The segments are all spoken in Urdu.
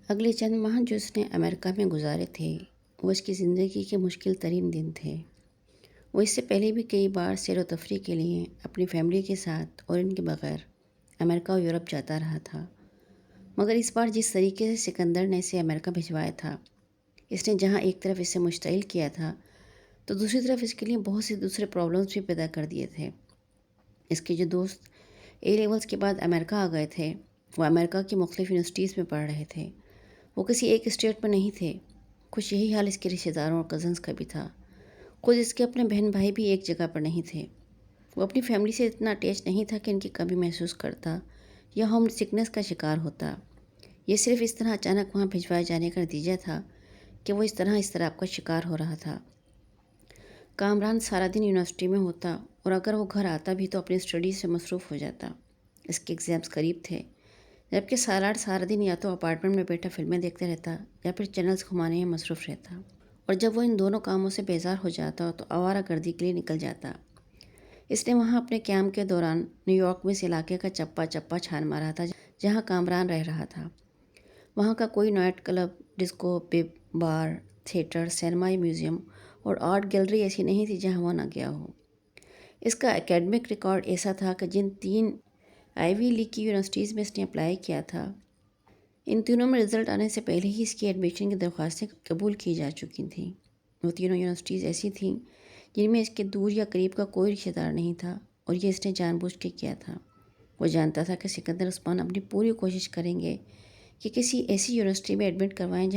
اگلے چند ماہ جو اس نے امریکہ میں گزارے تھے وہ اس کی زندگی کے مشکل ترین دن تھے۔ وہ اس سے پہلے بھی کئی بار سیر و تفریح کے لیے اپنی فیملی کے ساتھ اور ان کے بغیر امریکہ اور یورپ جاتا رہا تھا، مگر اس بار جس طریقے سے سکندر نے اسے امریکہ بھجوایا تھا، اس نے جہاں ایک طرف اسے مشتعل کیا تھا تو دوسری طرف اس کے لیے بہت سے دوسرے پرابلمس بھی پیدا کر دیے تھے۔ اس کے جو دوست اے لیولز کے بعد امریکہ آ گئے تھے وہ امریکہ کی مختلف یونیورسٹیز میں پڑھ رہے تھے، وہ کسی ایک اسٹیٹ میں نہیں تھے۔ کچھ یہی حال اس کے رشتہ داروں اور کزنس کا بھی تھا۔ خود اس کے اپنے بہن بھائی بھی ایک جگہ پر نہیں تھے۔ وہ اپنی فیملی سے اتنا اٹیچ نہیں تھا کہ ان کی کمی محسوس کرتا یا ہوم سکنس کا شکار ہوتا۔ یہ صرف اس طرح اچانک وہاں بھجوائے جانے کا نتیجہ تھا کہ وہ اس طرح اضطراب کا شکار ہو رہا تھا۔ کامران سارا دن یونیورسٹی میں ہوتا اور اگر وہ گھر آتا بھی تو اپنی اسٹڈیز سے مصروف ہو جاتا۔ اس کے ایگزامس قریب تھے، جبکہ سالار سارا دن یا تو اپارٹمنٹ میں بیٹھا فلمیں دیکھتے رہتا یا پھر چینلز گھمانے میں مصروف رہتا، اور جب وہ ان دونوں کاموں سے بیزار ہو جاتا تو آوارہ گردی کے لیے نکل جاتا۔ اس نے وہاں اپنے قیام کے دوران نیو یارک میں اس علاقے کا چپا چپا چھان مارا تھا جہاں کامران رہ رہا تھا۔ وہاں کا کوئی نائٹ کلب، ڈسکو، پب، بار، تھیٹر، سینما یا میوزیم اور آرٹ گیلری ایسی نہیں تھی جہاں وہ نہ گیا ہو۔ اس کا اکیڈمک ریکارڈ ایسا تھا کہ جن 3 آئی وی لیگ کی یونیورسٹیز میں اس نے اپلائی کیا تھا، ان تینوں میں رزلٹ آنے سے پہلے ہی اس کی ایڈمیشن کی درخواستیں قبول کی جا چکی تھیں۔ وہ تینوں یونیورسٹیز ایسی تھیں جن میں اس کے دور یا قریب کا کوئی رشتہ دار نہیں تھا، اور یہ اس نے جان بوجھ کے کیا تھا۔ وہ جانتا تھا کہ سکندر عثمان اپنی پوری کوشش کریں گے کہ کسی ایسی یونیورسٹی میں ایڈمٹ کروائیں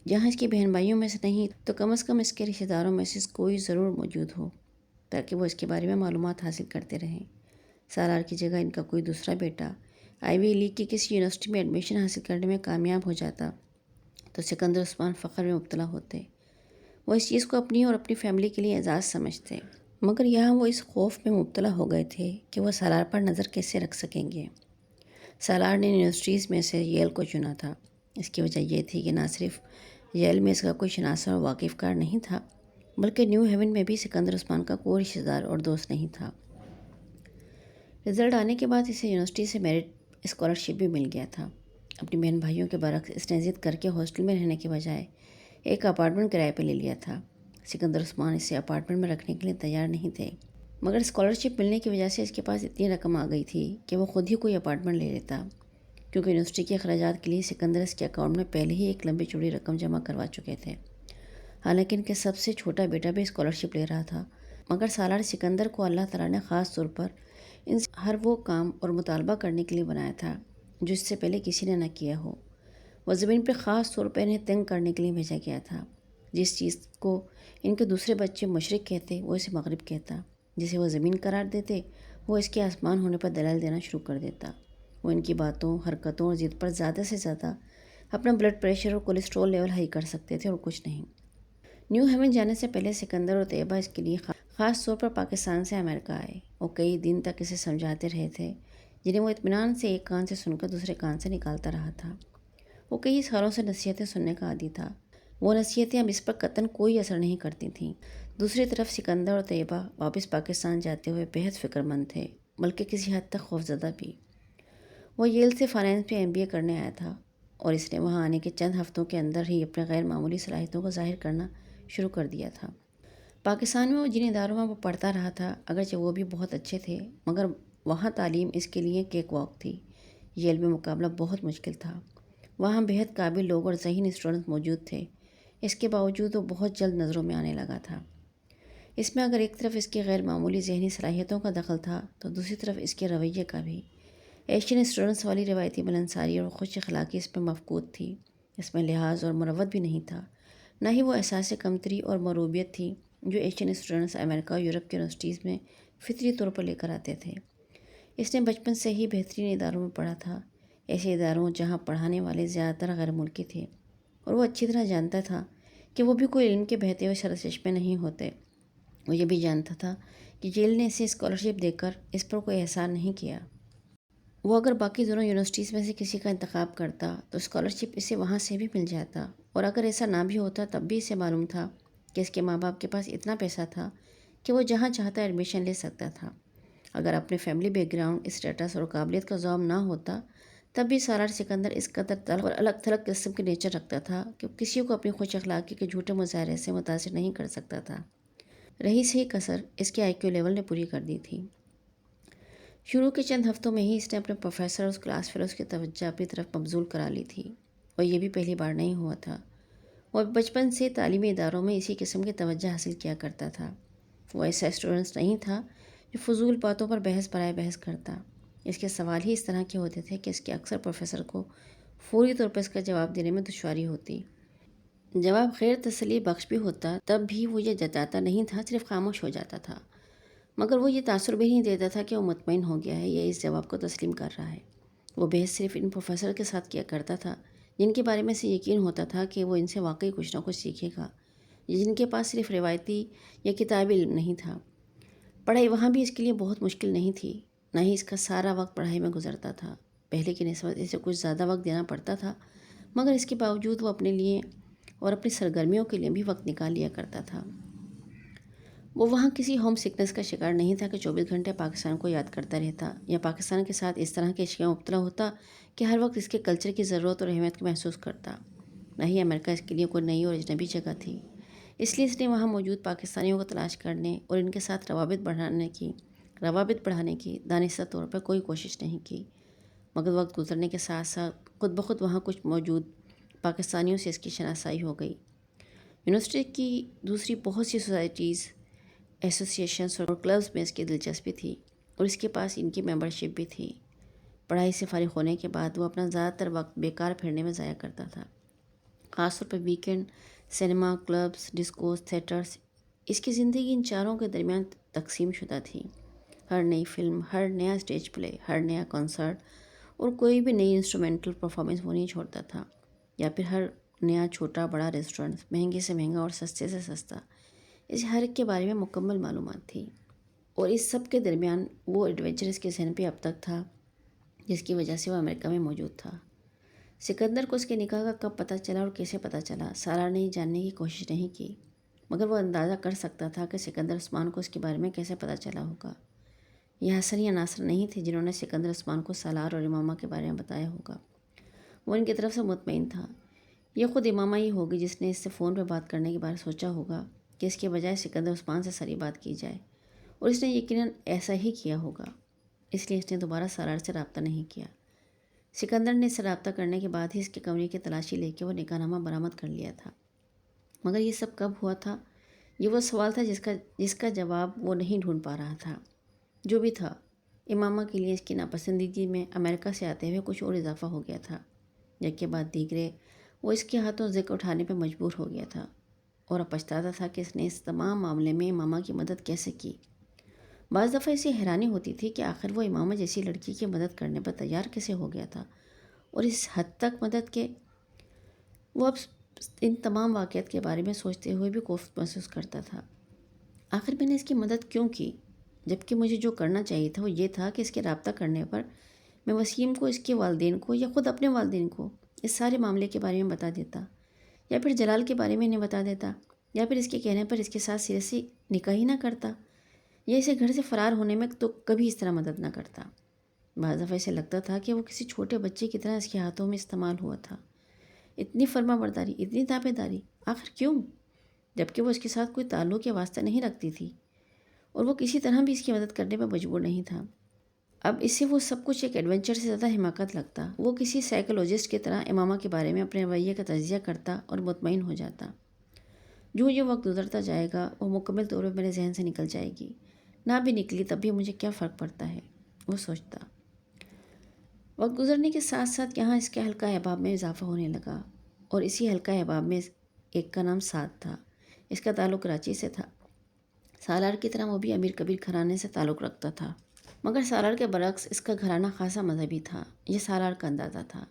جہاں اس کے بہن بھائیوں میں سے نہیں تو کم از کم اس کے رشتہ داروں میں سے کوئی ضرور موجود ہو، تاکہ وہ اس کے بارے میں معلومات حاصل کرتے رہیں۔ سالار کی جگہ ان کا کوئی دوسرا بیٹا آئی وی لیگ کی کسی یونیورسٹی میں ایڈمیشن حاصل کرنے میں کامیاب ہو جاتا تو سکندر عثمان فخر میں مبتلا ہوتے۔ وہ اس چیز کو اپنی اور اپنی فیملی کے لیے اعزاز سمجھتے، مگر یہاں وہ اس خوف میں مبتلا ہو گئے تھے کہ وہ سالار پر نظر کیسے رکھ سکیں گے۔ سالار نے یونیورسٹیز میں سے ییل کو چنا تھا۔ اس کی وجہ یہ تھی کہ نہ صرف ییل میں اس کا کوئی شناسہ اور واقف کار نہیں تھا، بلکہ نیو ہیون میں بھی سکندر عثمان کا کوئی رشتہ دار اور دوست نہیں تھا۔ رزلٹ آنے کے بعد اسے یونیورسٹی سے میرٹ اسکالرشپ بھی مل گیا تھا۔ اپنی بہن بھائیوں کے برعکس اس نے ضد کر کے ہاسٹل میں رہنے کے بجائے ایک اپارٹمنٹ کرائے پہ لے لیا تھا۔ سکندر عثمان اسے اپارٹمنٹ میں رکھنے کے لیے تیار نہیں تھے، مگر اسکالرشپ ملنے کی وجہ سے اس کے پاس اتنی رقم آ گئی تھی کہ وہ خود ہی کوئی اپارٹمنٹ لے لیتا، کیونکہ یونیورسٹی کے اخراجات کے لیے سکندر اس کے اکاؤنٹ میں پہلے ہی ایک لمبی چوڑی رقم جمع کروا چکے تھے۔ حالانکہ ان کے سب سے چھوٹا بیٹا بھی اسکالرشپ لے رہا تھا، مگر سالار سکندر کو اللہ تعالیٰ نے خاص طور پر ان سے ہر وہ کام اور مطالبہ کرنے کے لیے بنایا تھا جو اس سے پہلے کسی نے نہ کیا ہو۔ وہ زمین پہ خاص طور پر انہیں تنگ کرنے کے لیے بھیجا گیا تھا۔ جس چیز کو ان کے دوسرے بچے مشرق کہتے وہ اسے مغرب کہتا، جسے وہ زمین قرار دیتے وہ اس کے آسمان ہونے پر دلائل دینا شروع کر دیتا۔ وہ ان کی باتوں، حرکتوں اور ضد پر زیادہ سے زیادہ اپنا بلڈ پریشر اور کولیسٹرول لیول ہائی کر سکتے تھے اور کچھ نہیں۔ نیو ہیون جانے سے پہلے سکندر اور طیبہ اس کے لیے خاص طور پر پاکستان سے امریکہ آئے۔ وہ کئی دن تک اسے سمجھاتے رہے تھے، جنہیں وہ اطمینان سے ایک کان سے سن کر دوسرے کان سے نکالتا رہا تھا۔ وہ کئی سالوں سے نصیحتیں سننے کا عادی تھا۔ وہ نصیحتیں اب اس پر قطعاً کوئی اثر نہیں کرتی تھیں۔ دوسری طرف سکندر اور طیبہ واپس پاکستان جاتے ہوئے بہت فکر مند تھے، بلکہ کسی حد تک خوفزدہ بھی۔ وہ ییل سے فائنانس میں MBA کرنے آیا تھا، اور اس نے وہاں آنے کے چند ہفتوں کے اندر ہی اپنے غیر معمولی صلاحیتوں کو ظاہر کرنا شروع کر دیا تھا۔ پاکستان میں وہ جن اداروں میں وہ پڑھتا رہا تھا، اگرچہ وہ بھی بہت اچھے تھے، مگر وہاں تعلیم اس کے لیے کیک واک تھی۔ ییل میں مقابلہ بہت مشکل تھا۔ وہاں بہت قابل لوگ اور ذہین اسٹوڈنٹ موجود تھے۔ اس کے باوجود وہ بہت جلد نظروں میں آنے لگا تھا۔ اس میں اگر ایک طرف اس کی غیر معمولی ذہنی صلاحیتوں کا دخل تھا تو دوسری طرف اس کے رویے کا بھی۔ ایشین اسٹوڈنٹس والی روایتی ملنساری اور خوش اخلاقی اس میں مفقود تھی۔ اس میں لحاظ اور مروت بھی نہیں تھا، نہ ہی وہ احساس کمتری اور مروبیت تھی جو ایشین اسٹوڈنٹس امریکہ اور یورپ کی یونیورسٹیز میں فطری طور پر لے کر آتے تھے۔ اس نے بچپن سے ہی بہترین اداروں میں پڑھا تھا، ایسے اداروں جہاں پڑھانے والے زیادہ تر غیر ملکی تھے، اور وہ اچھی طرح جانتا تھا کہ وہ بھی کوئی علم کے بہتے ہوئے سرچشمے نہیں ہوتے۔ وہ یہ بھی جانتا تھا کہ ییل نے اسے اسکالرشپ دے کر اس پر کوئی احسان نہیں کیا۔ وہ اگر باقی دونوں یونیورسٹیز میں سے کسی کا انتخاب کرتا تو اسکالرشپ اسے وہاں سے بھی مل جاتا، اور اگر ایسا نہ بھی ہوتا تب بھی اسے معلوم تھا کہ اس کے ماں باپ کے پاس اتنا پیسہ تھا کہ وہ جہاں چاہتا ایڈمیشن لے سکتا تھا۔ اگر اپنے فیملی بیک گراؤنڈ، اسٹیٹس اور قابلیت کا ذوق نہ ہوتا تب بھی سالار سکندر اس قدر تلخ اور الگ تھلگ قسم کے نیچر رکھتا تھا کہ کسی کو اپنی خوش اخلاقی کے جھوٹے مظاہرے سے متاثر نہیں کر سکتا تھا۔ رہی صحیح کسر اس کے IQ لیول نے پوری کر دی تھی۔ شروع کے چند ہفتوں میں ہی اس نے اپنے پروفیسر اور کلاس فیلوز کی توجہ اپنی طرف مبذول کرا لی تھی، اور یہ بھی پہلی بار نہیں ہوا تھا۔ وہ بچپن سے تعلیمی اداروں میں اسی قسم کی توجہ حاصل کیا کرتا تھا۔ وہ ایسا اسٹوڈنٹ نہیں تھا جو فضول باتوں پر بحث برائے بحث کرتا۔ اس کے سوال ہی اس طرح کے ہوتے تھے کہ اس کے اکثر پروفیسر کو فوری طور پر اس کا جواب دینے میں دشواری ہوتی۔ جواب غیر تسلی بخش بھی ہوتا تب بھی وہ یہ جتاتا نہیں تھا، صرف خاموش ہو جاتا تھا۔ مگر وہ یہ تاثر بھی نہیں دیتا تھا کہ وہ مطمئن ہو گیا ہے یا اس جواب کو تسلیم کر رہا ہے۔ وہ بحث صرف ان پروفیسر کے ساتھ کیا کرتا تھا جن کے بارے میں سے یقین ہوتا تھا کہ وہ ان سے واقعی کچھ نہ کچھ سیکھے گا، جن کے پاس صرف روایتی یا کتابی علم نہیں تھا۔ پڑھائی وہاں بھی اس کے لیے بہت مشکل نہیں تھی، نہ ہی اس کا سارا وقت پڑھائی میں گزرتا تھا۔ پہلے کی نسبت اسے کچھ زیادہ وقت دینا پڑتا تھا، مگر اس کے باوجود وہ اپنے لیے اور اپنی سرگرمیوں کے لیے بھی وقت نکال لیا کرتا تھا۔ وہ وہاں کسی ہوم سکنس کا شکار نہیں تھا کہ 24 گھنٹے پاکستان کو یاد کرتا رہتا، یا پاکستان کے ساتھ اس طرح کے عشق میں مبتلا ہوتا کہ ہر وقت اس کے کلچر کی ضرورت اور اہمیت کو محسوس کرتا۔ نہ ہی امریکہ اس کے لیے کوئی نئی اور اجنبی جگہ تھی، اس لیے اس نے وہاں موجود پاکستانیوں کو تلاش کرنے اور ان کے ساتھ روابط بڑھانے کی دانستہ طور پر کوئی کوشش نہیں کی۔ مگر وقت گزرنے کے ساتھ ساتھ خود بخود وہاں کچھ موجود پاکستانیوں سے اس کی شناسائی ہو گئی۔ یونیورسٹی کی دوسری بہت سی سوسائٹیز، ایسوسیشنز اور کلبز میں اس کی دلچسپی تھی، اور اس کے پاس ان کی ممبرشپ بھی تھی۔ پڑھائی سے فارغ ہونے کے بعد وہ اپنا زیادہ تر وقت بیکار پھرنے میں ضائع کرتا تھا، خاص طور پر weekend, cinema, clubs, discos, theatres. اس کی زندگی ان چاروں کے درمیان تقسیم شدہ تھی۔ ہر نئی فلم، ہر نیا اسٹیج پلے، ہر نیا کنسرٹ اور کوئی بھی نئی انسٹرومنٹل پرفارمنس وہ نہیں چھوڑتا تھا، یا پھر ہر نیا چھوٹا بڑا ریسٹورنٹ، مہنگے سے مہنگا اور سستے سے سستا۔ اسے ہر ایک کے بارے میں مکمل معلومات تھی، اور اس سب کے درمیان وہ ایڈونچر اس کے ذہن پہ اب تک تھا جس کی وجہ سے وہ امریکہ میں موجود تھا۔ سکندر کو اس کے نکاح کا کب پتہ چلا اور کیسے پتہ چلا، سالار نے جاننے کی کوشش نہیں کی، مگر وہ اندازہ کر سکتا تھا کہ سکندر عثمان کو اس کے بارے میں کیسے پتہ چلا ہوگا۔ یہ حسن یا ناصر نہیں تھے جنہوں نے سکندر عثمان کو سالار اور امامہ کے بارے میں بتایا ہوگا۔ وہ ان کی طرف سے مطمئن تھا۔ یہ خود امامہ ہی ہوگی جس نے اس سے فون پہ بات کرنے کے بارے سوچا ہوگا کہ اس کے بجائے سکندر عثمان سے ساری بات کی جائے، اور اس نے یقیناً ایسا ہی کیا ہوگا، اس لیے اس نے دوبارہ سالار سے رابطہ نہیں کیا۔ سکندر نے اس سے رابطہ کرنے کے بعد ہی اس کے کمرے کی تلاشی لے کے وہ نکاح نامہ برآمد کر لیا تھا۔ مگر یہ سب کب ہوا تھا؟ یہ وہ سوال تھا جس کا جواب وہ نہیں ڈھونڈ پا رہا تھا۔ جو بھی تھا، امامہ کے لیے اس کی ناپسندیدگی میں امریکہ سے آتے ہوئے کچھ اور اضافہ ہو گیا تھا۔ یک کے بعد دیگرے وہ اس کے ہاتھوں ذکر اٹھانے پہ مجبور ہو گیا تھا، اور اب پچھتاتا تھا کہ اس نے اس تمام معاملے میں امامہ کی مدد کیسے کی۔ بعض دفعہ اسے حیرانی ہوتی تھی کہ آخر وہ امامہ جیسی لڑکی کی مدد کرنے پر تیار کیسے ہو گیا تھا، اور اس حد تک مدد کے وہ اب ان تمام واقعات کے بارے میں سوچتے ہوئے بھی کوفت محسوس کرتا تھا۔ آخر میں نے اس کی مدد کیوں کی، جبکہ مجھے جو کرنا چاہیے تھا وہ یہ تھا کہ اس کے رابطہ کرنے پر میں وسیم کو، اس کے والدین کو، یا خود اپنے والدین کو اس سارے معاملے کے بارے میں بتا دیتا، یا پھر جلال کے بارے میں انہیں بتا دیتا، یا پھر اس کے کہنے پر اس کے ساتھ سیاسی نکاح ہی نہ کرتا، یا اسے گھر سے فرار ہونے میں تو کبھی اس طرح مدد نہ کرتا۔ بعض دفعہ اسے لگتا تھا کہ وہ کسی چھوٹے بچے کی طرح اس کے ہاتھوں میں استعمال ہوا تھا۔ اتنی فرما برداری، اتنی تابع داری، آخر کیوں؟ جبکہ وہ اس کے ساتھ کوئی تعلق یا واسطہ نہیں رکھتی تھی، اور وہ کسی طرح بھی اس کی مدد کرنے پر مجبور نہیں تھا۔ اب اس سے وہ سب کچھ ایک ایڈونچر سے زیادہ حماقت لگتا۔ وہ کسی سائیکولوجسٹ کی طرح امامہ کے بارے میں اپنے رویے کا تجزیہ کرتا اور مطمئن ہو جاتا۔ جو یہ وقت گزرتا جائے گا وہ مکمل طور پر میرے ذہن سے نکل جائے گی، نہ بھی نکلی تب بھی مجھے کیا فرق پڑتا ہے، وہ سوچتا۔ وقت گزرنے کے ساتھ ساتھ یہاں اس کے حلقہ احباب میں اضافہ ہونے لگا، اور اسی حلقہ احباب میں ایک کا نام سعد تھا۔ اس کا تعلق کراچی سے تھا۔ سالار کی طرح وہ بھی امیر کبیر گھرانے سے تعلق رکھتا تھا، مگر سالار کے برعکس اس کا گھرانہ خاصا مذہبی تھا۔ یہ سالار کا اندازہ تھا۔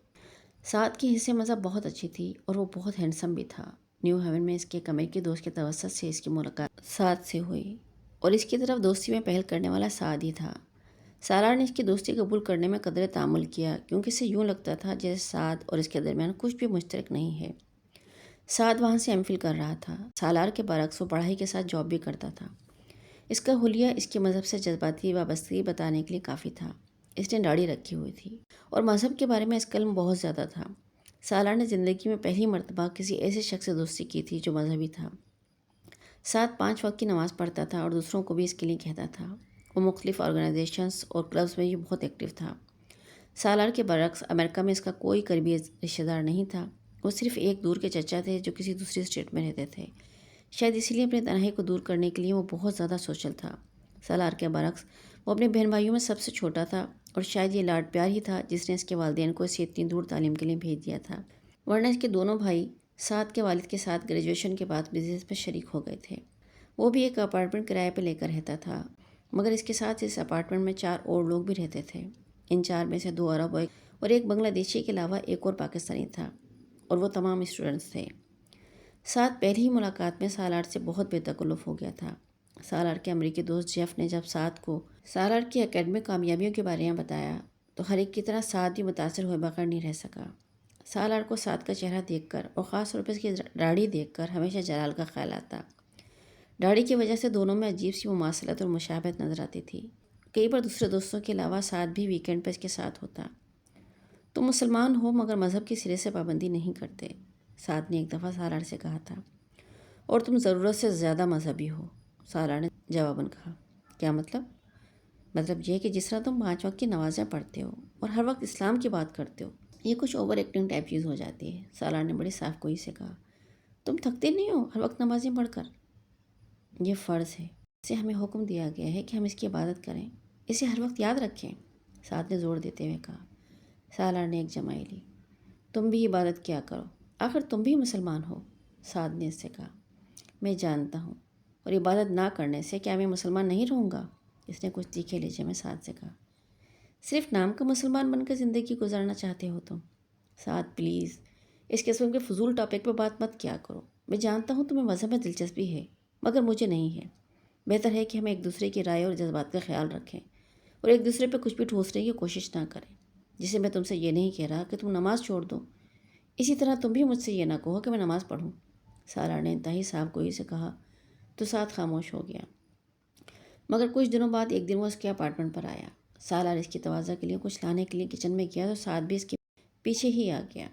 سعد کی حصہ مذہب بہت اچھی تھی، اور وہ بہت ہینڈسم بھی تھا۔ نیو ہیون میں اس کے ایک امریکی دوست کے توسط سے اس کی ملاقات سعد سے ہوئی، اور اس کی طرف دوستی میں پہل کرنے والا سعد ہی تھا۔ سالار نے اس کی دوستی قبول کرنے میں قدرے تعامل کیا، کیونکہ اسے یوں لگتا تھا جیسے سعد اور اس کے درمیان کچھ بھی مشترک نہیں ہے۔ سعد وہاں سے MPhil کر رہا تھا۔ سالار کے برعکس وہ پڑھائی کے ساتھ جاب بھی کرتا تھا۔ اس کا حلیہ اس کے مذہب سے جذباتی وابستگی بتانے کے لیے کافی تھا۔ اس نے داڑھی رکھی ہوئی تھی اور مذہب کے بارے میں اس کا علم بہت زیادہ تھا۔ سالار نے زندگی میں پہلی مرتبہ کسی ایسے شخص سے دوستی کی تھی جو مذہبی تھا۔ ساتھ 5 وقت کی نماز پڑھتا تھا اور دوسروں کو بھی اس کے لیے کہتا تھا۔ وہ مختلف آرگنائزیشنز اور کلبز میں بھی بہت ایکٹیو تھا۔ سالار کے برعکس امریکہ میں اس کا کوئی قریبی رشتہ دار نہیں تھا۔ وہ صرف ایک دور کے چچا تھے جو کسی دوسری اسٹیٹ میں رہتے تھے۔ شاید اسی لیے اپنی تنہائی کو دور کرنے کے لیے وہ بہت زیادہ سوشل تھا۔ سالار کے برعکس وہ اپنے بہن بھائیوں میں سب سے چھوٹا تھا اور شاید یہ لاڈ پیار ہی تھا جس نے اس کے والدین کو اسے اتنی دور تعلیم کے لیے بھیج دیا تھا، ورنہ اس کے دونوں بھائی سعد کے والد کے ساتھ گریجویشن کے بعد بزنس میں شریک ہو گئے تھے۔ وہ بھی ایک اپارٹمنٹ کرائے پہ لے کر رہتا تھا، مگر اس کے ساتھ اس اپارٹمنٹ میں 4 اور لوگ بھی رہتے تھے۔ ان 4 میں سے 2 عرب اور ایک بنگلہ دیشی کے علاوہ ایک اور پاکستانی تھا، اور وہ تمام اسٹوڈنٹس تھے۔ سعد پہلی ہی ملاقات میں سالار سے بہت بے تکلف ہو گیا تھا۔ سالار کے امریکی دوست جیف نے جب سعد کو سالار کی اکیڈمک کامیابیوں کے بارے میں بتایا تو ہر ایک کی طرح سعد بھی متاثر ہوئے بغیر نہیں رہ سکا۔ سالار کو سعد کا چہرہ دیکھ کر اور خاص طور پر اس کی داڑھی دیکھ کر ہمیشہ جلال کا خیال آتا۔ داڑھی کی وجہ سے دونوں میں عجیب سی مماثلت اور مشابہت نظر آتی تھی۔ کئی بار دوسرے دوستوں کے علاوہ سعد بھی ویکینڈ پر اس کے ساتھ ہوتا۔ تم مسلمان ہو مگر مذہب کی سرے سے پابندی نہیں کرتے، سعد نے ایک دفعہ سالار سے کہا تھا۔ اور تم ضرورت سے زیادہ مذہبی ہو، سالار نے جواباً کہا۔ کیا مطلب؟ مطلب یہ کہ جس طرح تم 5 وقت کی نمازیں پڑھتے ہو اور ہر وقت اسلام کی بات کرتے ہو، یہ کچھ اوور ایکٹنگ ٹائپ چیز ہو جاتی ہے، سالار نے بڑی صاف گوئی سے کہا۔ تم تھکتے نہیں ہو ہر وقت نمازیں پڑھ کر؟ یہ فرض ہے، اسے ہمیں حکم دیا گیا ہے کہ ہم اس کی عبادت کریں، اسے ہر وقت یاد رکھیں، سعد نے زور دیتے ہوئے کہا۔ سالار نے ایک جمائی لی۔ تم بھی عبادت کیا کرو، آخر تم بھی مسلمان ہو، سعد نے اس سے کہا۔ میں جانتا ہوں، اور عبادت نہ کرنے سے کیا میں مسلمان نہیں رہوں گا؟ اس نے کچھ تیکھے لہجے میں سعد سے کہا۔ صرف نام کا مسلمان بن کر زندگی گزارنا چاہتے ہو تم؟ سعد پلیز اس قسم کے فضول ٹاپک پہ بات مت کیا کرو۔ میں جانتا ہوں تمہیں مذہب میں دلچسپی ہے مگر مجھے نہیں ہے۔ بہتر ہے کہ ہم ایک دوسرے کی رائے اور جذبات کا خیال رکھیں اور ایک دوسرے پہ کچھ بھی ٹھوسنے کی کوشش نہ کریں۔ جسے میں تم سے یہ نہیں کہہ رہا کہ تم نماز چھوڑ دو، اسی طرح تم بھی مجھ سے یہ نہ کہو کہ میں نماز پڑھوں، سالار نے انتہائی صاف گوئی سے کہا تو سعد خاموش ہو گیا۔ مگر کچھ دنوں بعد ایک دن وہ اس کے اپارٹمنٹ پر آیا۔ سالار اس کی تواضع کے لیے کچھ لانے کے لیے کچن میں گیا تو سعد بھی اس کے پیچھے ہی آ گیا۔